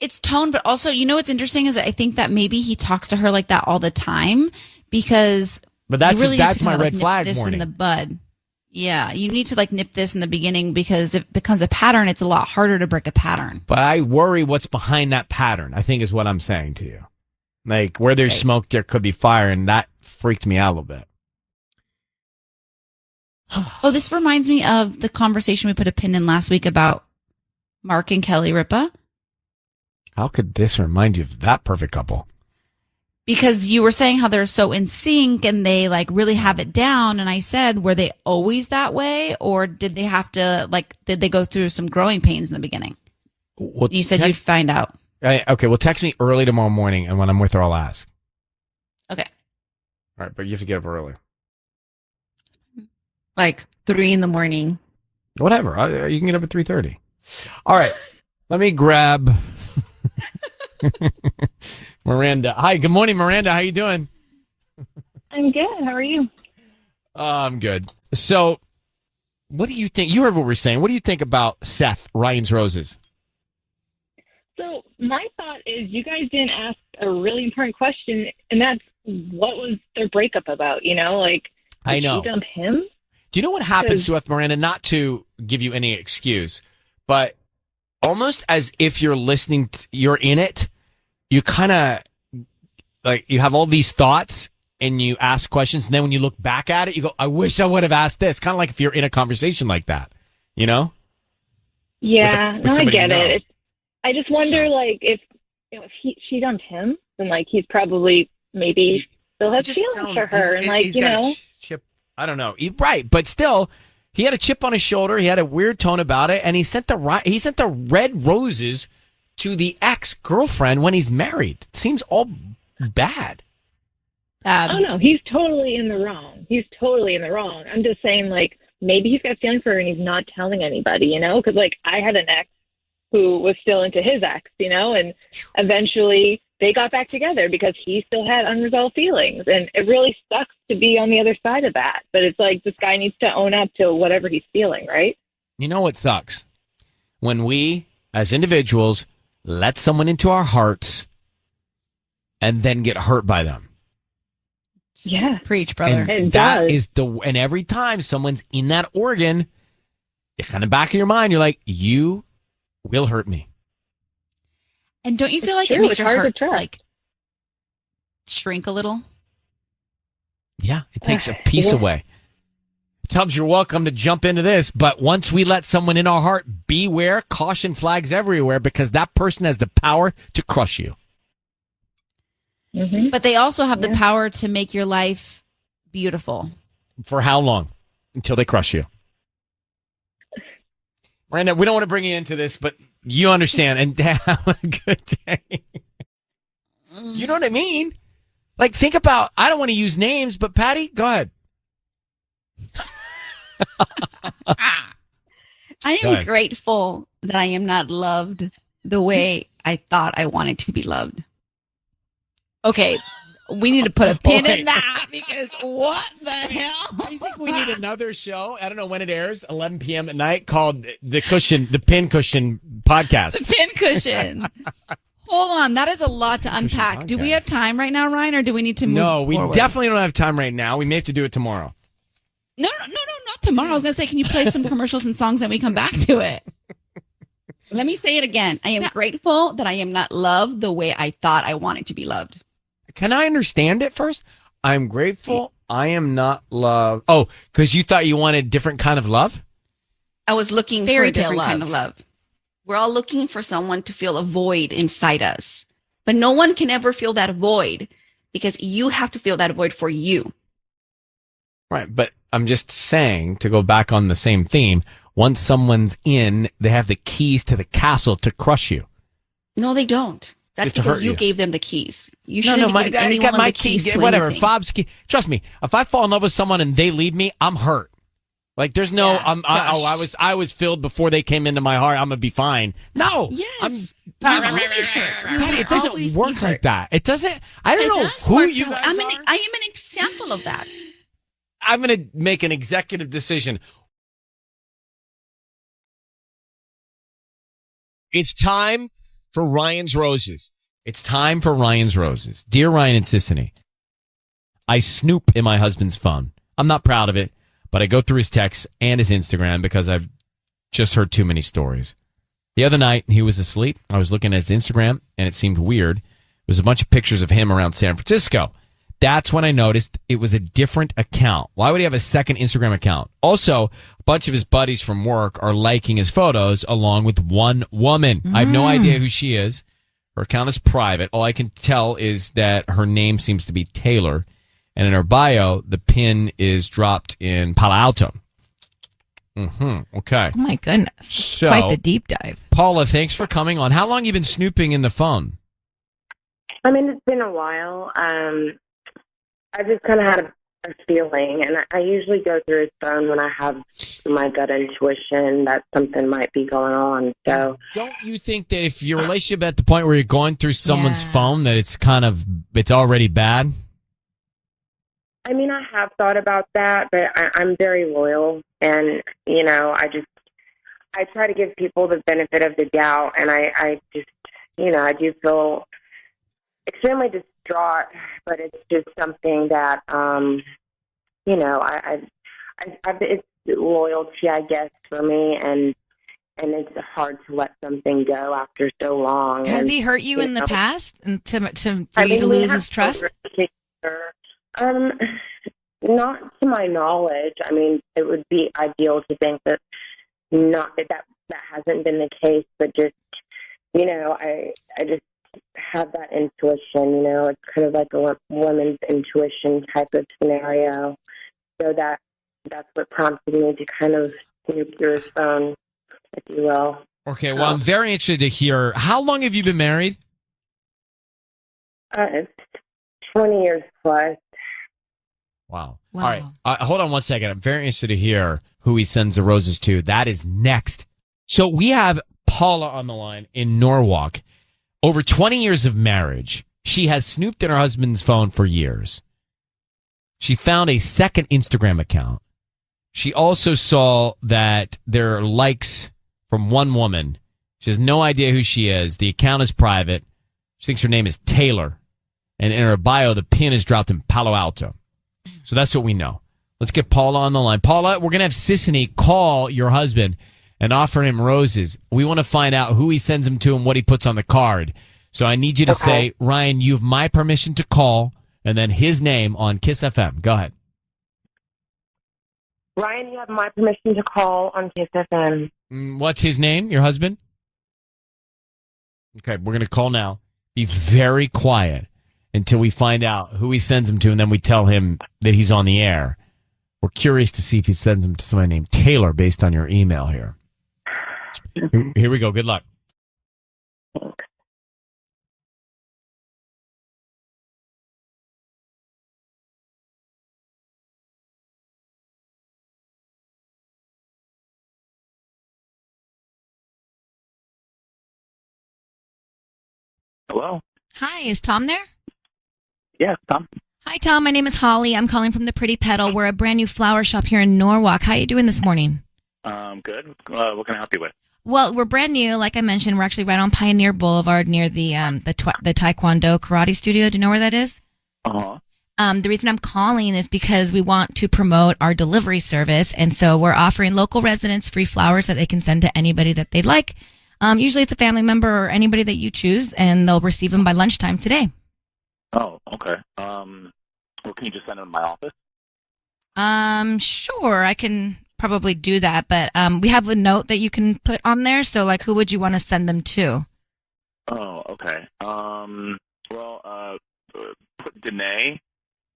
M: it's tone, but also, what's interesting is I think that maybe he talks to her like that all the time because.
A: But that's
M: really
A: my red flag
M: this
A: warning.
M: In the bud. Yeah, you need to nip this in the beginning because if it becomes a pattern, it's a lot harder to break a pattern.
A: But I worry what's behind that pattern, I think is what I'm saying to you. Like, where there's smoke, there could be fire, and that freaked me out a little bit.
M: Oh, this reminds me of the conversation we put a pin in last week about Mark and Kelly Ripa.
A: How could this remind you of that perfect couple?
M: Because you were saying how they're so in sync and they really have it down. And I said, were they always that way? Or did they have to, did they go through some growing pains in the beginning?
A: Well,
M: you said you'd find out.
A: Okay, well, text me early tomorrow morning, and when I'm with her, I'll ask.
M: Okay.
A: All right, but you have to get up early.
N: 3 a.m.
A: Whatever. You can get up at 3:30. All right. Let me grab Miranda. Hi, good morning, Miranda. How you doing?
O: I'm good. How are you?
A: I'm good. So, what do you think? You heard what we're saying. What do you think about Seth, Ryan's Roses?
O: So my thought is you guys didn't ask a really important question, and that's what was their breakup about? You know, like,
A: I know.
O: did she dump him?
A: Do you know what happens to us, Miranda? Not to give you any excuse, but almost as if you're listening, you're in it. You kind of like you have all these thoughts and you ask questions, and then when you look back at it, you go, "I wish I would have asked this." Kind of like if you're in a conversation like that, you know?
O: Yeah,
A: with
O: no, I
A: somebody
O: get
A: you know.
O: it. I just wonder, like, if she dumped him, then like he's probably maybe still has feelings for her, and like
A: he's got a chip. I don't know. Right, but still, he had a chip on his shoulder. He had a weird tone about it, and he sent the red roses to the ex-girlfriend when he's married. It seems all bad.
O: Oh no, he's totally in the wrong. He's totally in the wrong. I'm just saying, like, maybe he's got feelings for her and he's not telling anybody, you know? Because like I had an ex who was still into his ex, you know, and eventually they got back together because he still had unresolved feelings. And it really sucks to be on the other side of that. But it's like this guy needs to own up to whatever he's feeling, right?
A: You know what sucks? When we, as individuals, let someone into our hearts and then get hurt by them.
O: Yeah.
E: Preach, brother.
A: And that is and every time someone's in that organ, it's kind of back of your mind, you're like, you will hurt me.
M: And don't you feel like
O: true.
M: it makes
O: It's
M: your
O: hard to
M: heart
O: trust.
M: like shrink a little?
A: Yeah, it takes a piece away. Tubbs, you're welcome to jump into this, but once we let someone in our heart, beware, caution flags everywhere, because that person has the power to crush you.
M: But they also have the power to make your life beautiful.
A: For how long? Until they crush you. Miranda, we don't want to bring you into this, but you understand, and have a good day. You know what I mean? Like, think about, I don't want to use names, but Patty, go ahead.
N: I am grateful that I am not loved the way I thought I wanted to be loved.
M: Okay, we need to put a pin in that because what the hell?
A: I think we need another show. I don't know when it airs, 11 p.m. at night, called the Pin Cushion Podcast.
M: The Pin Cushion. Hold on, that is a lot to unpack. Do we have time right now, Ryan, or do we need to move
A: No, we
M: forward?
A: definitely don't have time right now. We may have to do it tomorrow.
M: No, not tomorrow. I was going to say, can you play some commercials and songs and we come back to it?
N: Let me say it again. I am grateful that I am not loved the way I thought I wanted to be loved.
A: Can I understand it first? I'm grateful I am not loved. Oh, because you thought you wanted a different kind of love?
N: I was looking for
M: Fairy
N: a
M: tale
N: different kind
M: love.
N: of love. We're all looking for someone to fill a void inside us. But no one can ever fill that void because you have to fill that void for you.
A: Right, but I'm just saying, to go back on the same theme, once someone's in, they have the keys to the castle to crush you.
N: No, they don't. That's
A: Just to
N: because
A: hurt
N: you
A: you.
N: gave them the keys. You
A: No,
N: shouldn't
A: I
N: give
A: got
N: anyone
A: my
N: the keys
A: key,
N: to
A: whatever.
N: anything.
A: Fob's key. Trust me, if I fall in love with someone and they leave me, I'm hurt. Like, there's no, I was filled before they came into my heart. I'm gonna be fine. No,
N: Yes.
A: Patty, it doesn't work like that. It doesn't. I don't know who you guys
N: I am
A: are.
N: an example of that.
A: I'm gonna make an executive decision. It's time for Ryan's Roses. It's time for Ryan's Roses. Dear Ryan and Sissany, I snoop in my husband's phone. I'm not proud of it, but I go through his texts and his Instagram because I've just heard too many stories. The other night, he was asleep. I was looking at his Instagram, and it seemed weird. It was a bunch of pictures of him around San Francisco. That's when I noticed it was a different account. Why would he have a second Instagram account? Also, a bunch of his buddies from work are liking his photos along with one woman. I have no idea who she is. Her account is private. All I can tell is that her name seems to be Taylor. And in her bio, the pin is dropped in Palo Alto. Okay.
C: Oh, my goodness.
A: So,
C: Quite the deep dive.
A: Paula, thanks for coming on. How long you been snooping in the phone?
B: I mean, it's been a while. I just kind of had a feeling, and I usually go through his phone when I have my gut intuition that something might be going on. So,
A: don't you think that if your relationship at the point where you're going through someone's phone, that it's already bad?
B: I mean, I have thought about that, but I'm very loyal, and I try to give people the benefit of the doubt, and I just, I do feel extremely distraught, but it's just something that, it's loyalty, I guess, for me, and it's hard to let something go after so long.
C: Has he hurt you in the past and for you to lose his trust?
B: Not to my knowledge. I mean, it would be ideal to think that that hasn't been the case, but just, I just have that intuition, it's kind of like a woman's intuition type of scenario. So that's what prompted me to kind of snoop through his phone, if you will.
A: Okay, well, I'm very interested to hear, how long have you been married?
B: It's 20 years plus.
A: Wow. All right. Hold on one second. I'm very interested to hear who he sends the roses to. That is next. So we have Paula on the line in Norwalk. Over 20 years of marriage, she has snooped in her husband's phone for years. She found a second Instagram account. She also saw that there are likes from one woman. She has no idea who she is. The account is private. She thinks her name is Taylor. And in her bio, the pin is dropped in Palo Alto. So that's what we know. Let's get Paula on the line. Paula, we're going to have Sissany call your husband and offer him roses. We want to find out who he sends them to and what he puts on the card. So I need you to say, Ryan, you have my permission to call, and then his name on KIIS-FM. Go ahead.
B: Ryan, you have my permission to call on KIIS-FM.
A: What's his name, your husband? Okay, we're going to call now. Be very quiet until we find out who he sends them to, and then we tell him that he's on the air. We're curious to see if he sends them to somebody named Taylor based on your email here. Here we go. Good luck.
D: Hello?
C: Hi, is Tom there?
D: Yeah, Tom.
C: Hi, Tom. My name is Holly. I'm calling from the Pretty Petal. We're a brand new flower shop here in Norwalk. How are you doing this morning?
D: Good. What can I help you with?
C: Well, we're brand new. Like I mentioned, we're actually right on Pioneer Boulevard near the Taekwondo Karate Studio. Do you know where that is?
D: Uh-huh.
C: The reason I'm calling is because we want to promote our delivery service, and so we're offering local residents free flowers that they can send to anybody that they'd like. Usually it's a family member or anybody that you choose, and they'll receive them by lunchtime today.
D: Oh, okay. Well, can you just send them to my office?
C: Sure, I can probably do that, but we have a note that you can put on there, so like who would you want to send them to?
D: Oh, okay. Put Danae.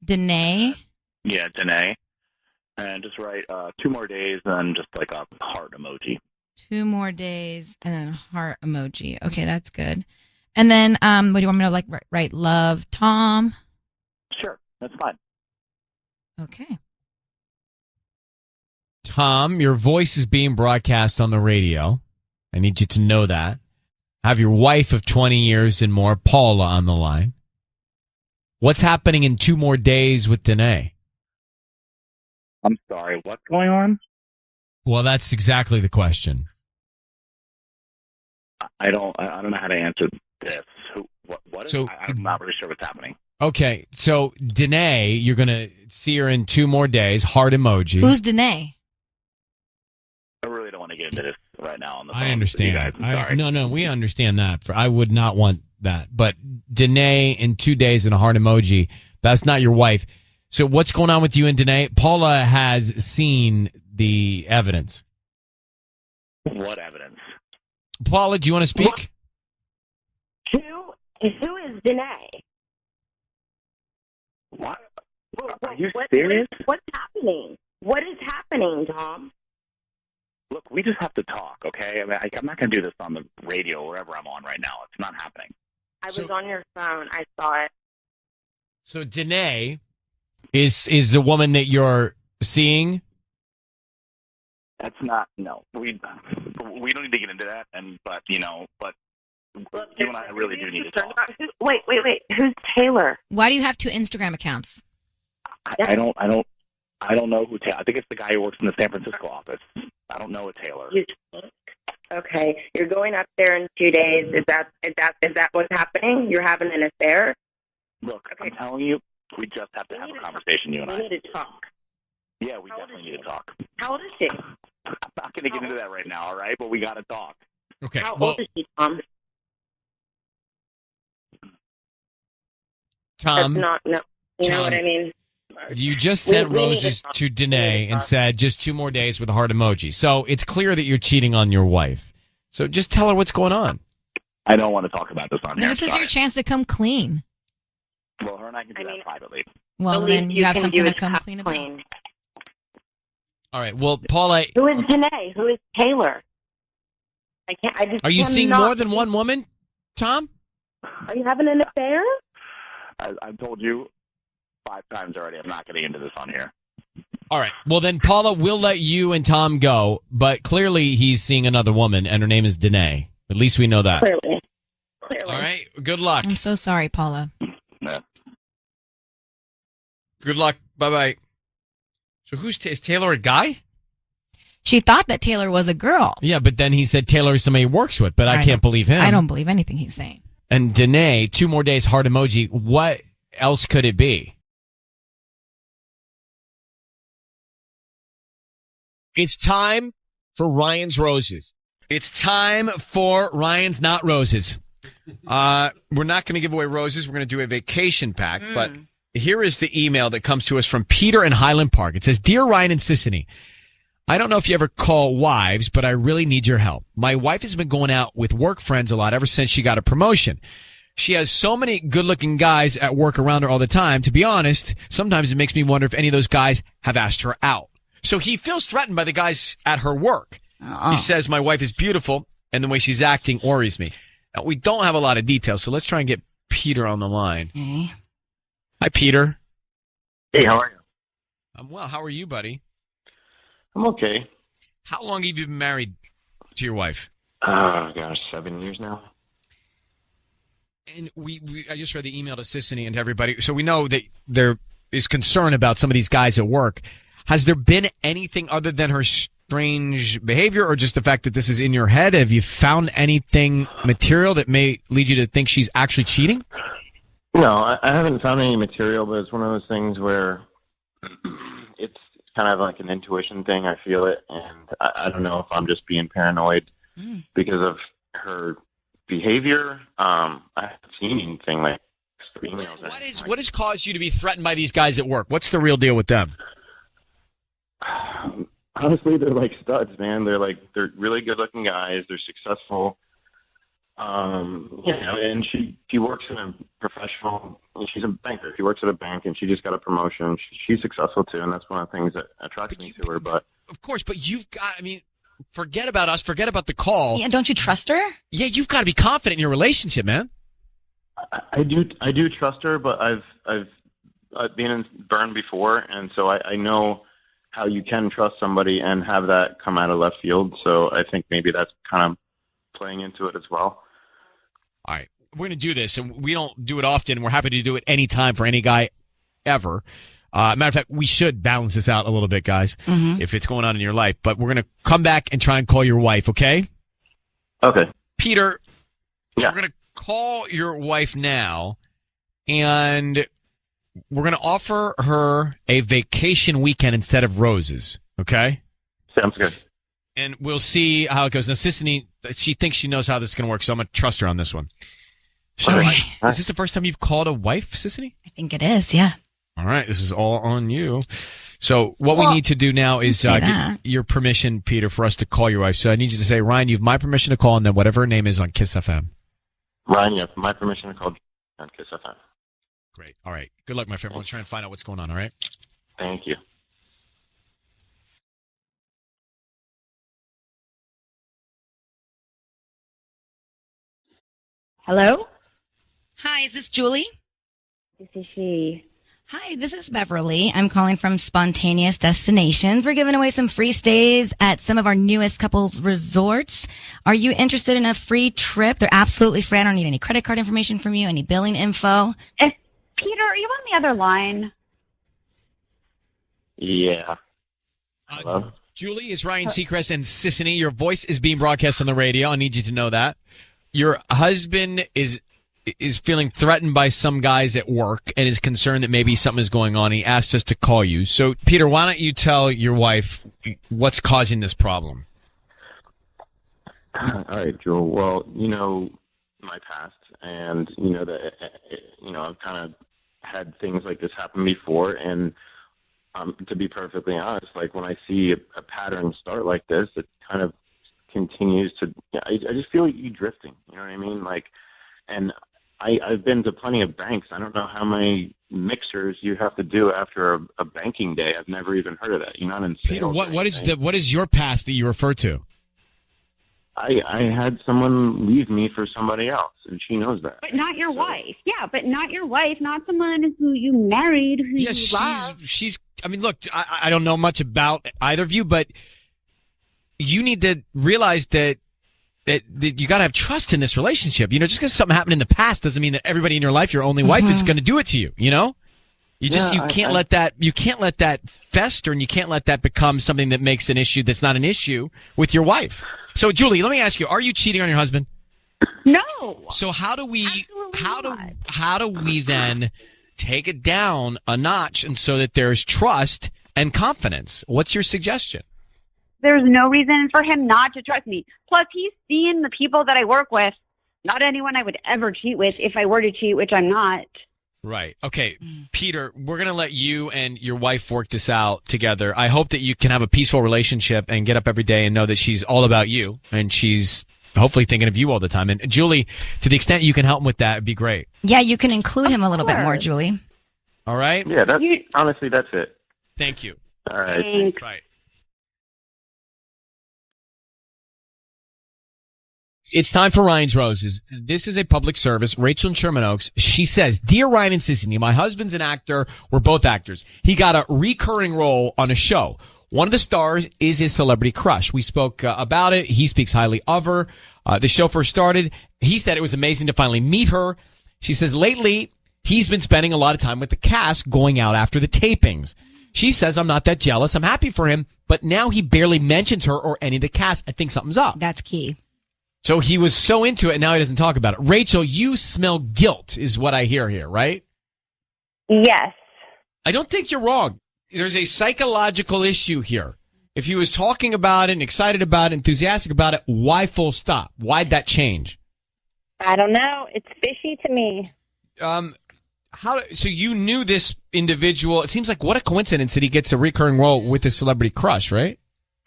C: Danae?
D: Yeah, Danae. And just write 2 more days and just like a heart emoji.
C: 2 more days and then a heart emoji. Okay, that's good. And then what do you want me to write love Tom?
D: Sure, that's fine.
C: Okay.
A: Tom, your voice is being broadcast on the radio. I need you to know that. Have your wife of 20 years and more, Paula, on the line. What's happening in 2 more days with Danae?
D: I'm sorry, what's going on?
A: Well, that's exactly the question.
D: I don't know how to answer this. What is, I'm not really sure what's happening.
A: Okay, so Danae, you're going to see her in 2 more days, heart emoji.
C: Who's Danae?
D: I really don't want to get into this right now on the phone.
A: I understand.
D: I'm sorry.
A: No, we understand that. I would not want that. But Danae in 2 days and a heart emoji, that's not your wife. So what's going on with you and Danae? Paula has seen the evidence.
D: What evidence?
A: Paula, do you want to speak?
B: Who is Danae?
D: What? Are you serious?
B: What's happening? What is happening, Tom?
D: Look, we just have to talk, okay? I mean, I'm not going to do this on the radio or wherever I'm on right now. It's not happening.
B: I was on your phone. I saw it.
A: So Danae, is the woman that you're seeing?
D: That's not, no. We don't need to get into that, but you and I really do need to talk.
B: Wait. Who's Taylor?
C: Why do you have 2 Instagram accounts?
D: I don't know who Taylor. I think it's the guy who works in the San Francisco office. I don't know a Taylor.
B: Okay, you're going up there in 2 days. Is that what's happening? You're having an affair?
D: Look, okay. I'm telling you, we just have to have a conversation, you and I.
B: We need to talk.
D: Yeah, we definitely need to talk.
B: How old is she?
D: I'm not going to get into that right now, all right? But we got to talk.
A: Okay.
B: How old is she, Tom?
A: Tom,
B: That's not, no. You know what I mean?
A: You just sent roses to Danae and said just 2 more days with a heart emoji. So it's clear that you're cheating on your wife. So just tell her what's going on.
D: I don't want to talk about this on here.
C: This is your chance to come clean.
D: Well, her and I can do that privately.
C: Well, then you have something to come clean about.
A: All right. Well, Paula.
B: Who is Danae? Who is Taylor?
A: Are you seeing more than one woman, Tom?
B: Are you having an affair?
D: I've told you 5 times already. I'm not getting into this on here.
A: All right. Well, then, Paula, we'll let you and Tom go. But clearly, he's seeing another woman, and her name is Danae. At least we know that.
B: Clearly.
A: All right. Good luck.
C: I'm so sorry, Paula.
D: Yeah.
A: Good luck. Bye-bye. So is Taylor a guy?
C: She thought that Taylor was a girl.
A: Yeah, but then he said Taylor is somebody he works with, but I can't believe him.
C: I don't believe anything he's saying.
A: And Danae, 2 more days, heart emoji. What else could it be? It's time for Ryan's Roses. It's time for Ryan's Not Roses. We're not going to give away roses. We're going to do a vacation pack. But here is the email that comes to us from Peter in Highland Park. It says, Dear Ryan and Sissany, I don't know if you ever call wives, but I really need your help. My wife has been going out with work friends a lot ever since she got a promotion. She has so many good-looking guys at work around her all the time. To be honest, sometimes it makes me wonder if any of those guys have asked her out. So he feels threatened by the guys at her work. He says, my wife is beautiful, and the way she's acting worries me. Now, we don't have a lot of details, so let's try and get Peter on the line.
C: Okay.
A: Hi, Peter.
J: Hey, how are you?
A: I'm well. How are you, buddy?
J: I'm okay.
A: How long have you been married to your wife?
J: Oh, gosh, 7 years now.
A: And I just read the email to Sissany and to everybody. So we know that there is concern about some of these guys at work. Has there been anything other than her strange behavior or just the fact that this is in your head? Have you found anything material that may lead you to think she's actually cheating?
J: No, I haven't found any material, but it's one of those things where it's kind of like an intuition thing. I feel it, and I don't know if I'm just being paranoid because of her behavior. I haven't seen anything like emails.
A: What has caused you to be threatened by these guys at work? What's the real deal with them?
J: Honestly, they're like studs, man. They're really good-looking guys. They're successful. And she works in a professional. She's a banker. She works at a bank, and she just got a promotion. She's successful too, and that's one of the things that attracts me to her. But
A: of course, you've got. I mean, forget about us. Forget about the call.
C: Yeah, don't you trust her?
A: Yeah, you've got to be confident in your relationship, man.
J: I do trust her, but I've been burned before, and so I know how you can trust somebody and have that come out of left field. So I think maybe that's kind of playing into it as well.
A: All right. We're going to do this, and we don't do it often. We're happy to do it anytime for any guy ever. Matter of fact, we should balance this out a little bit, guys, if it's going on in your life. But we're going to come back and try and call your wife, okay?
J: Okay.
A: Peter,
J: yeah.
A: We're going to call your wife now, and we're going to offer her a vacation weekend instead of roses, okay?
J: Sounds good.
A: And we'll see how it goes. Now, Sissany, she thinks she knows how this is going to work, so I'm going to trust her on this one. So, is this the first time you've called a wife, Sissany?
C: I think it is, yeah.
A: All right, this is all on you. So what we need to do now is get your permission, Peter, for us to call your wife. So I need you to say, Ryan, you have my permission to call, and then whatever her name is on KIIS-FM.
J: Ryan, you have my permission to call on KIIS-FM.
A: Great. All right. Good luck, my friend. We'll try and find out what's going on, all right?
J: Thank you.
B: Hello?
C: Hi, is this Julie?
B: This is she.
C: Hi, this is Beverly. I'm calling from Spontaneous Destinations. We're giving away some free stays at some of our newest couples resorts. Are you interested in a free trip? They're absolutely free. I don't need any credit card information from you, any billing info.
P: Peter, are you on the other line?
D: Yeah. Hello?
A: Julie, is Ryan Seacrest and Sissany. Your voice is being broadcast on the radio. I need you to know that. Your husband is feeling threatened by some guys at work and is concerned that maybe something is going on. He asked us to call you. So, Peter, why don't you tell your wife what's causing this problem?
D: All right, Joel. Well, you know my past, and you know that I've kind of had things like this happen before, and to be perfectly honest, like when I see a pattern start like this, it kind of continues to. I just feel like you drifting. You know what I mean? Like, and I've been to plenty of banks. I don't know how many mixers you have to do after a banking day. I've never even heard of that. You're not in sales.
A: Peter, what is your past that you refer to?
D: I had someone leave me for somebody else, and she knows that.
P: But not your wife. Yeah, but not your wife, not someone who you married, who you love.
A: I mean, look, I don't know much about either of you, but you need to realize that you got to have trust in this relationship. You know, just because something happened in the past doesn't mean that everybody in your life, your only wife, is going to do it to you. You know, you can't let that fester, and you can't let that become something that makes an issue that's not an issue with your wife. So, Julie, let me ask you: are you cheating on your husband?
P: No.
A: So how do we then take it down a notch, and so that there's trust and confidence? What's your suggestion?
P: There's no reason for him not to trust me. Plus, he's seen the people that I work with. Not anyone I would ever cheat with if I were to cheat, which I'm not.
A: Right. Okay, Peter, we're going to let you and your wife work this out together. I hope that you can have a peaceful relationship and get up every day and know that she's all about you, and she's hopefully thinking of you all the time. And Julie, to the extent you can help him with that, it'd be great.
C: Yeah, you can include him a little bit more, Julie.
A: All right?
D: Yeah, honestly, that's it.
A: Thank you.
D: All right.
P: Thanks.
A: Right. It's time for Ryan's Roses. This is a public service. Rachel in Sherman Oaks, she says, Dear Ryan and Sissany, my husband's an actor. We're both actors. He got a recurring role on a show. One of the stars is his celebrity crush. We spoke about it. He speaks highly of her. The show first started. He said it was amazing to finally meet her. She says lately he's been spending a lot of time with the cast going out after the tapings. She says, I'm not that jealous. I'm happy for him. But now he barely mentions her or any of the cast. I think something's up.
C: That's key.
A: So he was so into it, and now he doesn't talk about it. Rachel, you smell guilt is what I hear here, right?
B: Yes.
A: I don't think you're wrong. There's a psychological issue here. If he was talking about it and excited about it, enthusiastic about it, why full stop? Why'd that change?
B: I don't know. It's fishy to me.
A: So you knew this individual. It seems like what a coincidence that he gets a recurring role with his celebrity crush, right?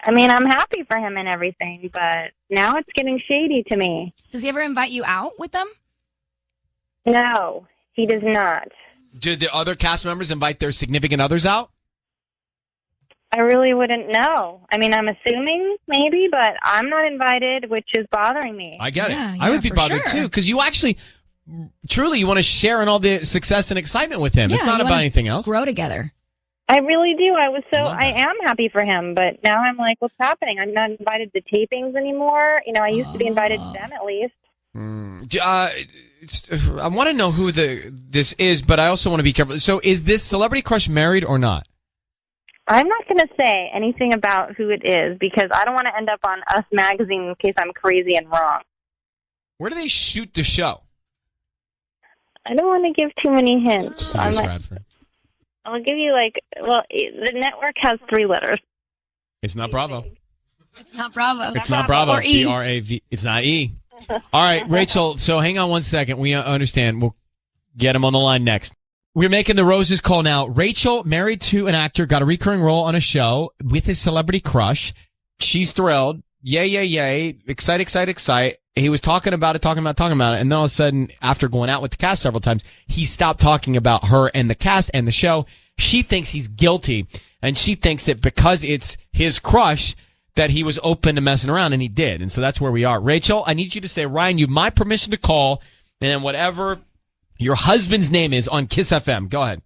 B: I mean, I'm happy for him and everything, but now it's getting shady to me.
C: Does he ever invite you out with them?
B: No, he does not.
A: Did the other cast members invite their significant others out?
B: I really wouldn't know. I mean, I'm assuming maybe, but I'm not invited, which is bothering me.
A: I get it. I would be bothered too, because you actually, truly, you want to share in all the success and excitement with him. It's not about anything else.
C: Grow together.
B: I really do. I am happy for him, but now I'm like, what's happening? I'm not invited to tapings anymore. You know, I used to be invited to them at least.
A: I want to know who this is, but I also want to be careful. So is this celebrity crush married or not?
B: I'm not going to say anything about who it is because I don't want to end up on Us Magazine in case I'm crazy and wrong.
A: Where do they shoot the show?
B: I don't want to give too many hints.
A: Radford.
B: I'll give you the network has 3 letters.
A: It's not Bravo.
C: It's not Bravo.
A: It's not Bravo.
C: Or E.
A: B-R-A-V. It's not E. All right, Rachel, so hang on one second. We understand. We'll get him on the line next. We're making the Roses call now. Rachel, married to an actor, got a recurring role on a show with his celebrity crush. She's thrilled. Yay, yay, yay. Excite. He was talking about it. And then all of a sudden, after going out with the cast several times, he stopped talking about her and the cast and the show. She thinks he's guilty. And she thinks that because it's his crush, that he was open to messing around, and he did. And so that's where we are. Rachel, I need you to say, Ryan, you have my permission to call, and then whatever your husband's name is on KIIS-FM. Go ahead.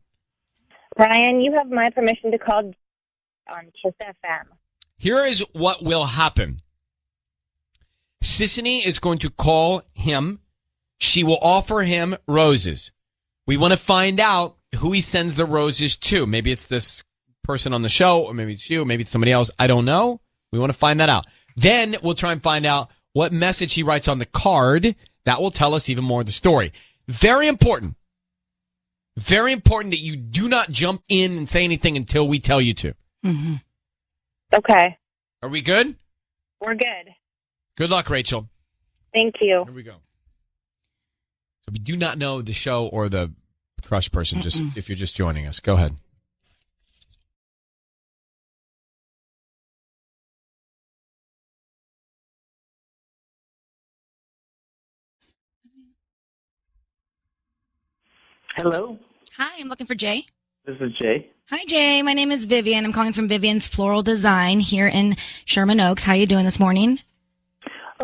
B: Ryan, you have my permission to call on KIIS-FM.
A: Here is what will happen. Sissany is going to call him. She will offer him roses. We want to find out who he sends the roses to. Maybe it's this person on the show, or maybe it's you, maybe it's somebody else. I don't know. We want to find that out. Then we'll try and find out what message he writes on the card. That will tell us even more of the story. Very important. Very important that you do not jump in and say anything until we tell you to.
C: Mm-hmm.
B: Okay.
A: Are we good?
B: We're good.
A: Good luck, Rachel.
B: Thank you.
A: Here we go. So we do not know the show or the crush person, just if you're just joining us. Go ahead.
Q: Hello.
C: Hi, I'm looking for Jay.
Q: This is Jay.
C: Hi, Jay. My name is Vivian. I'm calling from Vivian's Floral Design here in Sherman Oaks. How you doing this morning?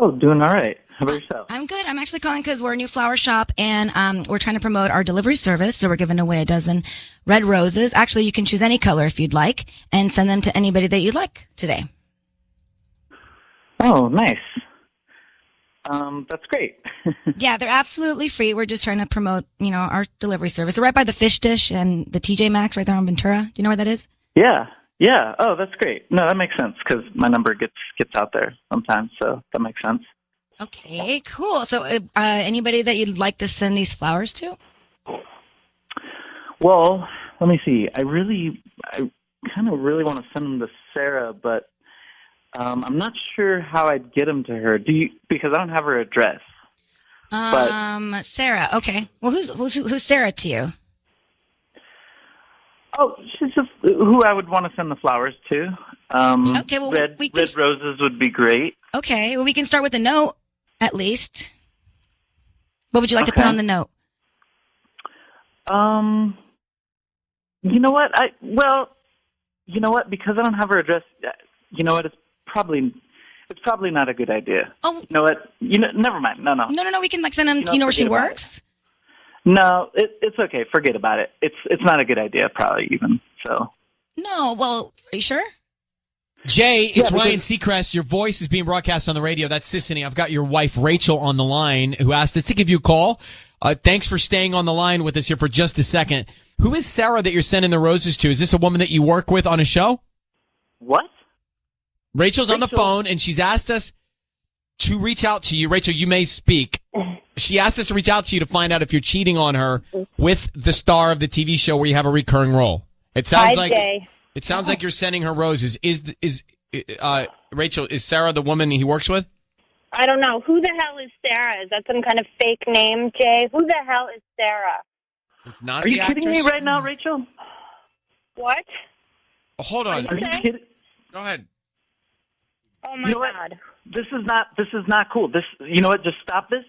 Q: Oh, doing all right. How about yourself?
C: I'm good. I'm actually calling because we're a new flower shop, and we're trying to promote our delivery service. So we're giving away a dozen red roses. Actually, you can choose any color if you'd like, and send them to anybody that you'd like today.
Q: Oh, nice. That's great.
C: Yeah, they're absolutely free. We're just trying to promote, our delivery service. We're right by the Fish Dish and the TJ Maxx right there on Ventura. Do you know where that is?
Q: Yeah. Oh, that's great. No, that makes sense because my number gets out there sometimes, so that makes sense.
C: Okay, cool. So anybody that you'd like to send these flowers to?
Q: Well, let me see. I kind of really want to send them to Sarah, but I'm not sure how I'd get them to her. Because I don't have her address.
C: Sarah. Okay. Well, who's Sarah to you?
Q: Oh, she's just who I would want to send the flowers to.
C: Okay. Well,
Q: red roses would be great.
C: Okay. Well, we can start with a note, at least. What would you like to put on the note?
Q: You know what? Because I don't have her address. You know what? It's probably not a good idea.
C: Oh,
Q: you know what? Never mind. No.
C: No. We can send them. Do you know where she works?
Q: No, it's okay. Forget about it. It's not a good idea, probably even. So.
C: No. Well, are you sure?
A: Jay, it's Ryan Seacrest. Your voice is being broadcast on the radio. That's Sissany. I've got your wife, Rachel, on the line, who asked us to give you a call. Thanks for staying on the line with us here for just a second. Who is Sarah that you're sending the roses to? Is this a woman that you work with on a show?
Q: What?
A: Rachel's on the phone, and she's asked us to reach out to you. Rachel, you may speak. She asked us to reach out to you to find out if you're cheating on her with the star of the TV show where you have a recurring role. It sounds like you're sending her roses. Rachel, is Sarah the woman he works with?
B: I don't know. Who the hell is Sarah? Is that some kind of fake name, Jay? Who the hell is Sarah?
A: It's not.
Q: Are you kidding me right now, Rachel?
B: What?
A: Oh, hold on.
Q: Are you kidding?
A: Go ahead.
B: Oh my God!
Q: This is not cool. You know what? Just stop this.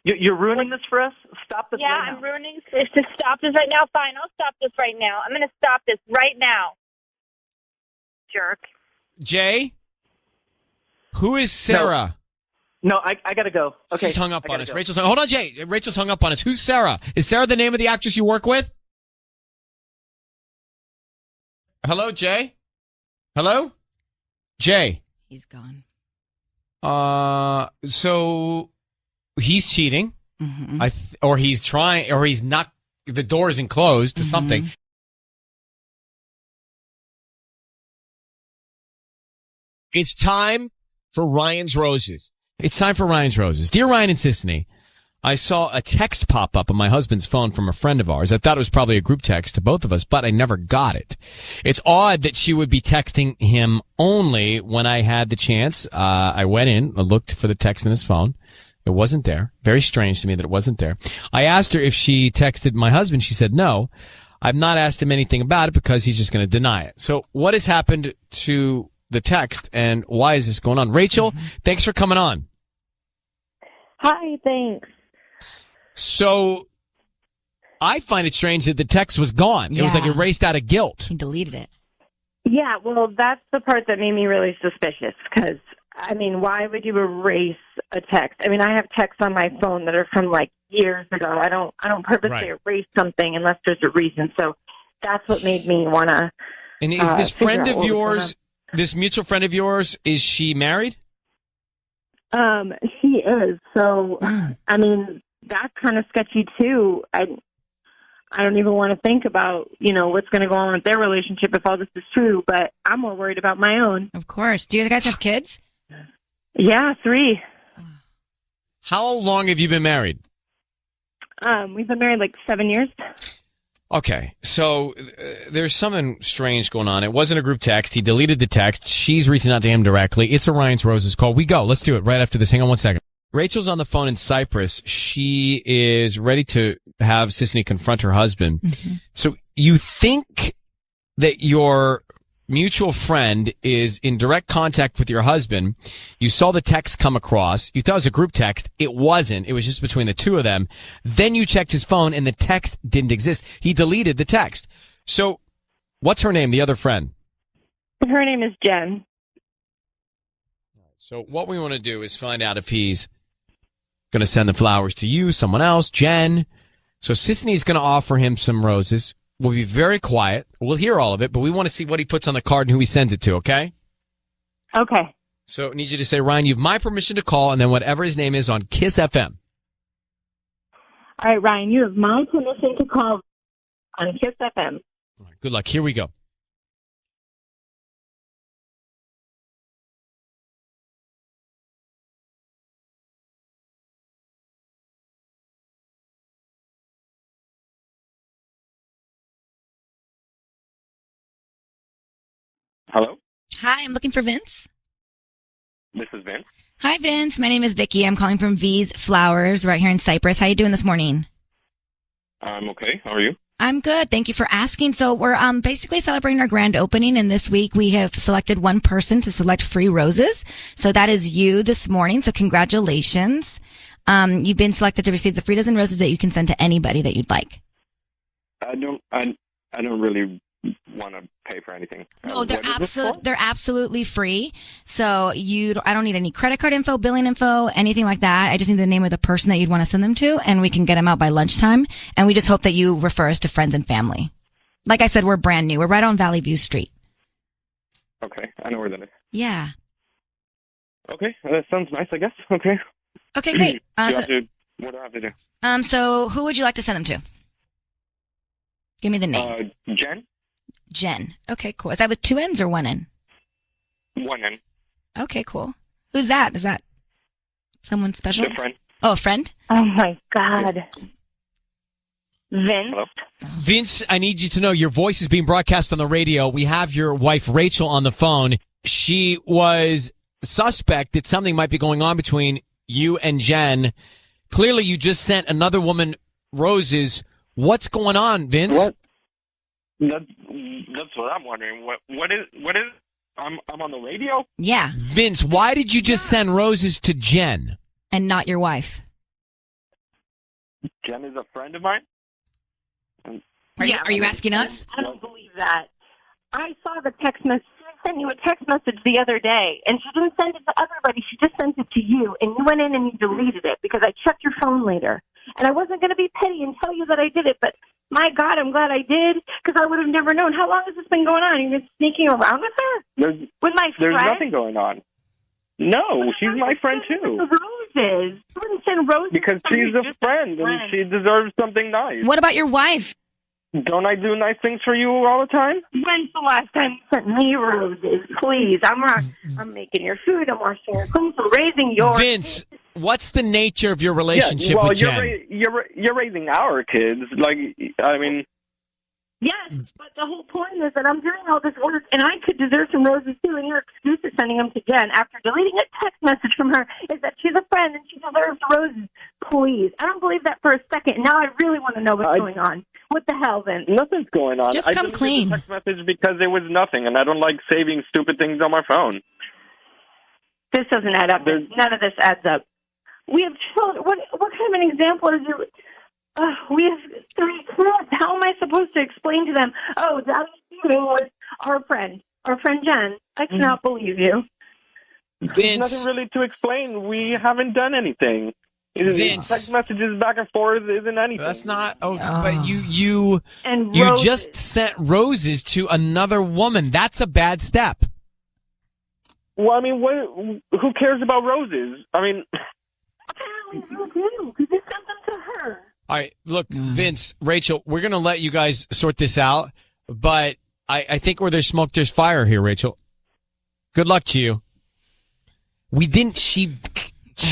Q: You're ruining this for us. Stop this.
B: Yeah,
Q: right now.
B: I'm ruining this. Just stop this right now. Fine, I'll stop this right now. I'm going to stop this right now. Jerk.
A: Jay, who is Sarah?
Q: No, I gotta go. Okay,
A: she's hung up on us. Hold on, Jay. Rachel's hung up on us. Who's Sarah? Is Sarah the name of the actress you work with? Hello, Jay. Hello, Jay.
C: He's gone.
A: So he's cheating, or he's trying, or he's not. The door isn't closed to something. It's time for Ryan's Roses. Dear Ryan and Sissany, I saw a text pop up on my husband's phone from a friend of ours. I thought it was probably a group text to both of us, but I never got it. It's odd that she would be texting him only when I had the chance. I went in, I looked for the text in his phone. It wasn't there. Very strange to me that it wasn't there. I asked her if she texted my husband. She said no. I've not asked him anything about it because he's just going to deny it. So what has happened to the text and why is this going on? Rachel, thanks for coming on.
B: Hi, thanks.
A: So I find it strange that the text was gone. It was like erased out of guilt.
C: He deleted it.
B: Yeah, well, that's the part that made me really suspicious because, why would you erase a text? I have texts on my phone that are from years ago. I don't purposely erase something unless there's a reason. So that's what made me want to.
A: And is this friend of yours, this mutual friend of yours, is she married?
B: She is. So, I mean, that's kind of sketchy too. I don't even want to think about, what's going to go on with their relationship if all this is true, but I'm more worried about my own.
C: Of course. Do you guys have kids?
B: Yeah, 3.
A: How long have you been married?
B: We've been married like 7 years.
A: Okay, so there's something strange going on. It wasn't a group text. He deleted the text. She's reaching out to him directly. It's a Ryan's Roses call. We go. Let's do it right after this. Hang on one second. Rachel's on the phone in Cyprus. She is ready to have Sisney confront her husband. Mm-hmm. So you think that your mutual friend is in direct contact with your husband. You saw the text come across. You thought it was a group text. It wasn't. It was just between the two of them. Then you checked his phone and the text didn't exist. He deleted the text. So what's her name, the other friend?
B: Her name is Jen.
A: So what we want to do is find out if he's going to send the flowers to you, someone else, Jen. So Sisney's going to offer him some roses. We'll be very quiet. We'll hear all of it, but we want to see what he puts on the card and who he sends it to, okay?
B: Okay.
A: So I need you to say, Ryan, you have my permission to call, and then whatever his name is on KIIS-FM.
B: All right, Ryan, you have my permission to call on KIIS-FM.
A: All right, good luck. Here we go.
H: Hello?
C: Hi, I'm looking for Vince.
H: This is Vince.
C: Hi, Vince. My name is Vicky. I'm calling from V's Flowers right here in Cyprus. How you doing this morning?
H: I'm okay. How are you?
C: I'm good. Thank you for asking. So we're basically celebrating our grand opening, and this week we have selected one person to select free roses. So that is you this morning. So congratulations. You've been selected to receive the free dozen roses that you can send to anybody that you'd like.
H: I don't really want to pay for anything.
C: No, they're absolutely free. So I don't need any credit card info, billing info, anything like that. I just need the name of the person that you'd want to send them to, and we can get them out by lunchtime. And we just hope that you refer us to friends and family. Like I said, we're brand new. We're right on Valley View Street.
H: Okay, I know where that is.
C: Yeah.
H: Okay, that sounds nice, I guess. Okay.
C: Okay, great.
H: What do I have to do?
C: So who would you like to send them to? Give me the name.
H: Jen.
C: Jen. Okay, cool. Is that with 2 N's or 1 N?
H: 1 N.
C: Okay, cool. Who's that? Is that someone special?
H: A friend.
C: Oh, a friend?
B: Oh, my God. Vince?
H: Hello?
A: Vince, I need you to know your voice is being broadcast on the radio. We have your wife, Rachel, on the phone. She was suspect that something might be going on between you and Jen. Clearly, you just sent another woman roses. What's going on, Vince?
H: What? That's what I'm wondering. What is? I'm on the radio?
C: Yeah.
A: Vince, why did you just send roses to Jen?
C: And not your wife.
H: Jen is a friend of mine?
C: Are you asking us?
B: I don't believe that. I saw the text message. She sent you a text message the other day, and she didn't send it to everybody. She just sent it to you, and you went in and you deleted it because I checked your phone later. And I wasn't going to be petty and tell you that I did it, but my God, I'm glad I did because I would have never known. How long has this been going on? You've been sneaking around with her? With my friend?
H: There's nothing going on. No, she's my friend too.
B: Roses. You wouldn't send roses
H: because she's a friend and she deserves something nice.
C: What about your wife?
H: Don't I do nice things for you all the time?
B: When's the last time you sent me roses? Please, I'm making your food. I'm washing your clothes. I'm raising your
A: Vince, what's the nature of your relationship with Jen?
H: You're raising our kids.
B: Yes, but the whole point is that I'm doing all this work, and I could deserve some roses too, and your excuse of sending them to Jen after deleting a text message from her is that she's a friend and she deserves roses. Please. I don't believe that for a second. Now I really want to know what's going on. What the hell, Vince?
H: Nothing's going on.
C: Just come clean.
H: I deleted the text message because there was nothing, and I don't like saving stupid things on my phone.
B: This doesn't add up. None of this adds up. We have children. What kind of an example is you? We have 3 kids. How am I supposed to explain to them, oh, Daddy's shooting with our friend Jen? I cannot believe you.
H: There's nothing really to explain. We haven't done anything.
A: Vince.
R: Text messages back and forth isn't anything.
A: That's not. But you
B: And
A: you
B: roses.
A: just sent roses to another woman. That's a bad step.
R: Well, I mean, who cares about roses? I mean,
A: All right, look, Vince, Rachel, we're going to let you guys sort this out, but I think where there's smoke, there's fire here, Rachel. Good luck to you. She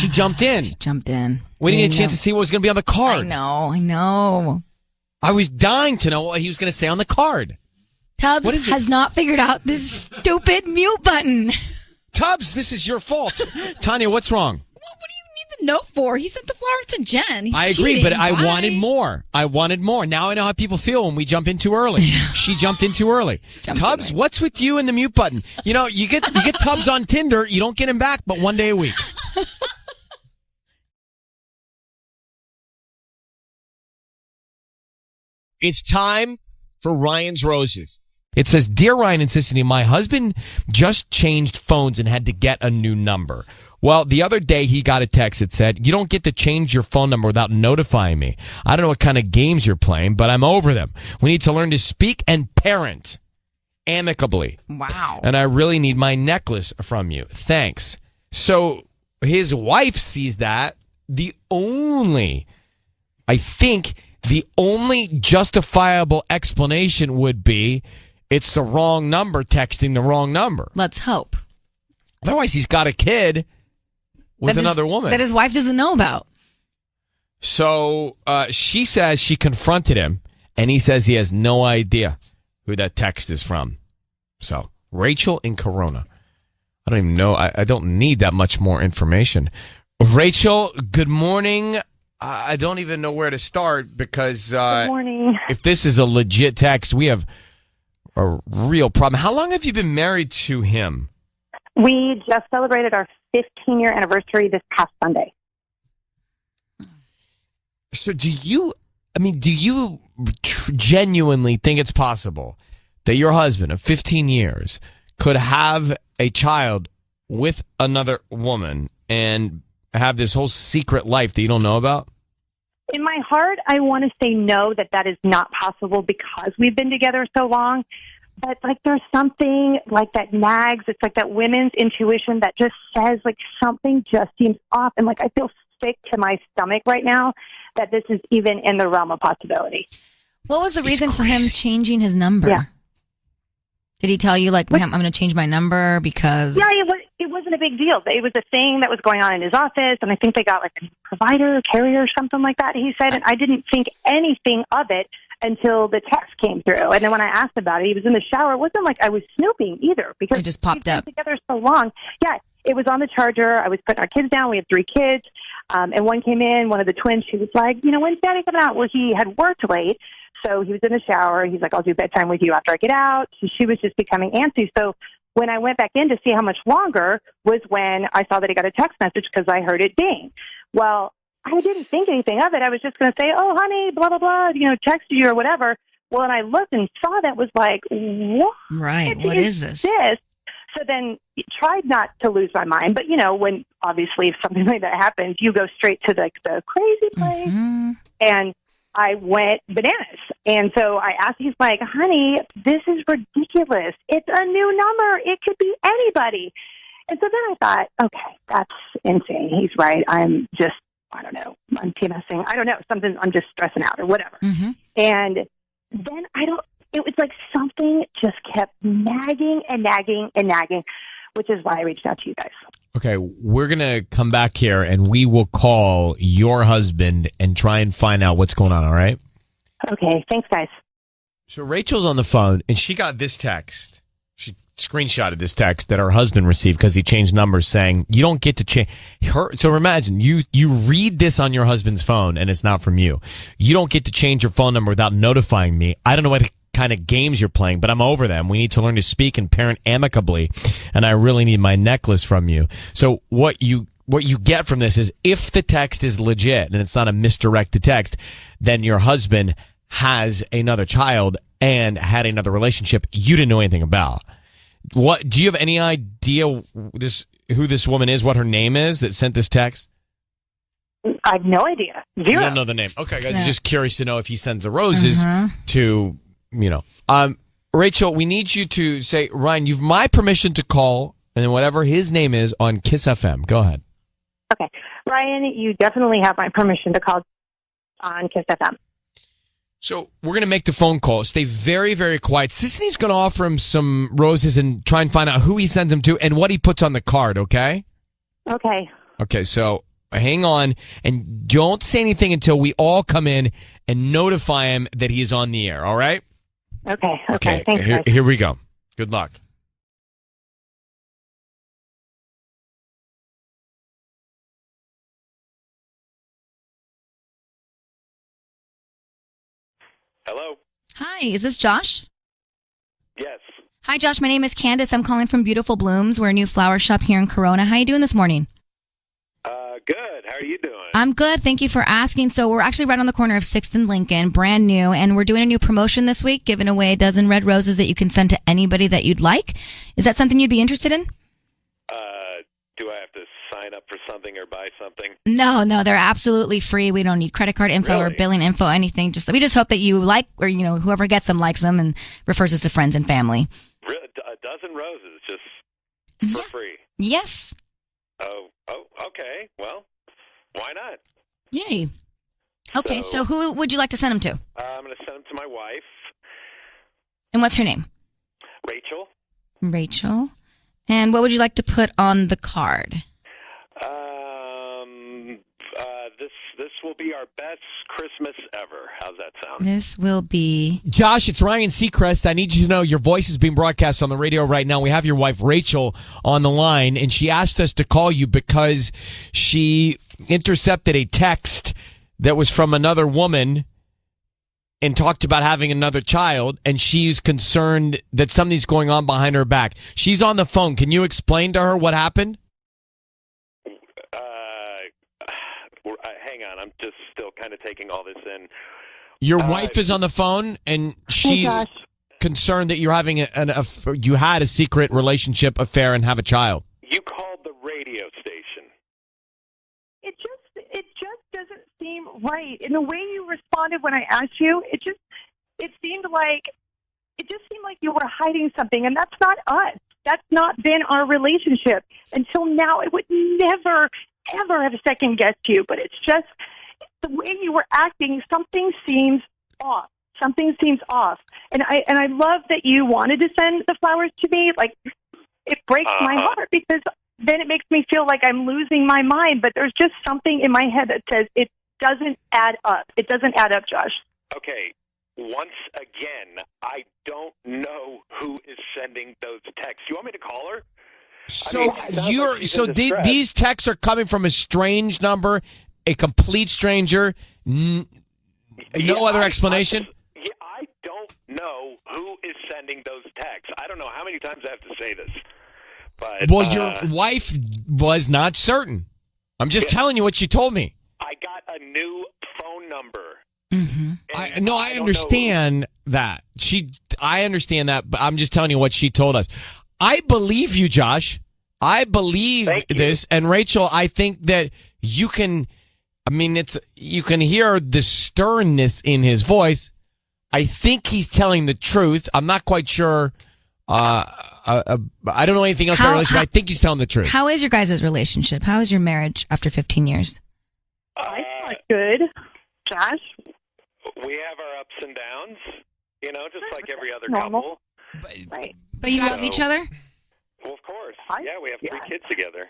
A: jumped in.
C: She jumped in.
A: We didn't get a chance to see what was going to be on the card.
C: I know.
A: I was dying to know what he was going to say on the card.
C: Tubbs has not figured out this stupid mute button.
A: Tubbs, this is your fault. Tanya, what's wrong?
S: The note for. He sent the flowers to Jen. He's
A: I agree,
S: cheating.
A: but I
S: Why?
A: wanted more. Now I know how people feel when we jump in too early. She jumped in too early. Tubbs, what's with you and the mute button? You know, you get Tubbs on Tinder, you don't get him back but one day a week. It's time for Ryan's Roses. It says, Dear Ryan and Sissany, my husband just changed phones and had to get a new number. Well, the other day he got a text that said, you don't get to change your phone number without notifying me. I don't know what kind of games you're playing, but I'm over them. We need to learn to speak and parent amicably.
C: Wow.
A: And I really need my necklace from you. Thanks. So his wife sees that. The only justifiable explanation would be it's the wrong number texting the wrong number.
C: Let's hope.
A: Otherwise, he's got a kid with another woman
C: that his wife doesn't know about.
A: So she says she confronted him, and he says he has no idea who that text is from. So Rachel in Corona. I don't even know. I don't need that much more information. Rachel, good morning. I don't even know where to start because
B: Good morning.
A: if this is a legit text, we have a real problem. How long have you been married to him?
L: We just celebrated our 15-year anniversary this past Sunday.
A: So do you genuinely think it's possible that your husband of 15 years could have a child with another woman and have this whole secret life that you don't know about?
L: In my heart, I want to say no, that is not possible because we've been together so long. But there's something like that nags. It's like that women's intuition that just says something just seems off. And I feel sick to my stomach right now that this is even in the realm of possibility.
C: What was the reason for him changing his number?
L: Yeah.
C: Did he tell you I'm going to change my number because?
L: Yeah, it wasn't a big deal. It was a thing that was going on in his office, and I think they got a provider, carrier, or something like that. He said, and I didn't think anything of it until the text came through. And then when I asked about it, he was in the shower. It wasn't like I was snooping either because
C: it just popped up.
L: We've been together so long. Yeah, it was on the charger. I was putting our kids down. We have 3 kids. And one came in, one of the twins. She was like, when's Daddy coming out? Well, he had worked late. So he was in the shower. He's like, I'll do bedtime with you after I get out. So she was just becoming antsy. So when I went back in to see how much longer was when I saw that he got a text message because I heard it ding. Well, I didn't think anything of it. I was just going to say, oh, honey, blah, blah, blah, texted you or whatever. Well, and I looked and saw that was like, what?
C: Right. What is this?
L: So then tried not to lose my mind. But, when obviously if something like that happens, you go straight to the crazy place.
C: Mm-hmm.
L: And I went bananas. And so I asked, he's like, honey, this is ridiculous. It's a new number. It could be anybody. And so then I thought, okay, that's insane. He's right. I'm just, I don't know. I'm PMSing. I don't know. I'm just stressing out or whatever.
C: Mm-hmm.
L: And then it was like something just kept nagging and nagging and nagging, which is why I reached out to you guys.
A: Okay, we're going to come back here and we will call your husband and try and find out what's going on, all right?
L: Okay, thanks, guys. So
A: Rachel's on the phone and she got this text. She screenshotted this text that her husband received because he changed numbers saying, you don't get to change her. So imagine you read this on your husband's phone and it's not from you. You don't get to change your phone number without notifying me. I don't know what kind of games you're playing, but I'm over them. We need to learn to speak and parent amicably, and I really need my necklace from you. So what you get from this is if the text is legit and it's not a misdirected text, then your husband has another child and had another relationship you didn't know anything about. What do you have any idea who this woman is, what her name is that sent this text?
L: I have no idea. Zero.
A: You don't know the name. Okay, guys, just curious to know if he sends the roses to, Rachel, we need you to say, Ryan, you've my permission to call, and then whatever his name is on KIIS-FM. Go ahead.
L: Okay. Ryan, you definitely have my permission to call on KIIS-FM.
A: So we're going to make the phone call. Stay very, very quiet. Sisney's going to offer him some roses and try and find out who he sends them to and what he puts on the card, okay?
L: Okay.
A: Okay, so hang on and don't say anything until we all come in and notify him that he is on the air, all right?
L: Okay. Thanks, guys.
A: Here we go. Good luck.
T: Hello?
C: Hi, is this Josh?
T: Yes.
C: Hi, Josh. My name is Candace. I'm calling from Beautiful Blooms. We're a new flower shop here in Corona. How are you doing this morning?
T: Good. How are you doing?
C: I'm good. Thank you for asking. So we're actually right on the corner of 6th and Lincoln, brand new, and we're doing a new promotion this week, giving away a dozen red roses that you can send to anybody that you'd like. Is that something you'd be interested in?
T: Do I have to sign up for something or buy something?
C: No, they're absolutely free. We don't need credit card info or billing info, anything. We just hope that you like, or whoever gets them likes them and refers us to friends and family.
T: A dozen roses, just for free?
C: Yes.
T: Oh, okay. Well, why not?
C: Yay. Okay, so who would you like to send them to?
T: I'm going to send them to my wife.
C: And what's her name?
T: Rachel.
C: Rachel. And what would you like to put on the card?
T: This will be our best Christmas ever. How's that sound?
C: This will be...
A: Josh, it's Ryan Seacrest. I need you to know your voice is being broadcast on the radio right now. We have your wife, Rachel, on the line, and she asked us to call you because she intercepted a text that was from another woman and talked about having another child, and she's concerned that something's going on behind her back. She's on the phone. Can you explain to her what happened?
T: Hang on. I'm just still kind of taking all this in.
A: Your wife is on the phone, and she's concerned that you're having you had a secret relationship affair and have a child.
T: You called the radio station.
L: It just doesn't seem right. In the way you responded when I asked you, it seemed like you were hiding something, and that's not us. That's not been our relationship until now. It would never, ever have second-guessed you, but it's just the way you were acting, something seems off. Something seems off. And I love that you wanted to send the flowers to me. Like, it breaks my heart because then it makes me feel like I'm losing my mind, but there's just something in my head that says it doesn't add up. It doesn't add up, Josh.
T: Okay. Once again, I don't know who is sending those texts. You want me to call her?
A: These texts are coming from a strange number, a complete stranger, no other explanation?
T: I don't know who is sending those texts. I don't know how many times I have to say this. But,
A: your wife was not certain. I'm just telling you what she told me.
T: I got a new phone number.
C: Mm-hmm.
A: I understand that. I understand that, but I'm just telling you what she told us. I believe you, Josh. I believe this. And Rachel, I think that you can hear the sternness in his voice. I think he's telling the truth. I'm not quite sure. I don't know anything else about the relationship. I think he's telling the truth.
C: How is your guys' relationship? How is your marriage after 15 years?
L: It's not good, Josh.
T: We have our ups and downs, just like every other couple.
L: Right.
C: But you love each other?
T: Well, of course. Yeah, we have 3 kids together.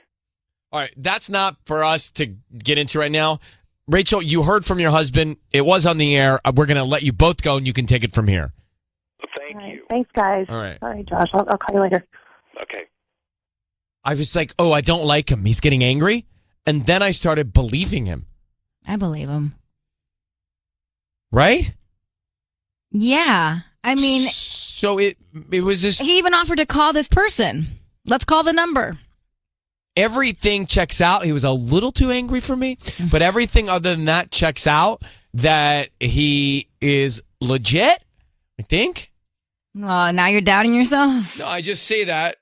A: All right, that's not for us to get into right now. Rachel, you heard from your husband. It was on the air. We're going to let you both go, and you can take it from here.
T: Thank you.
L: Thanks, guys.
A: All right.
L: All right, Josh. I'll call you later.
T: Okay.
A: I was like, I don't like him. He's getting angry. And then I started believing him.
C: I believe him.
A: Right?
C: Yeah. I mean...
A: So it was just...
C: He even offered to call this person. Let's call the number.
A: Everything checks out. He was a little too angry for me, but everything other than that checks out, that he is legit, I think.
C: Oh, now you're doubting yourself?
A: No, I just say that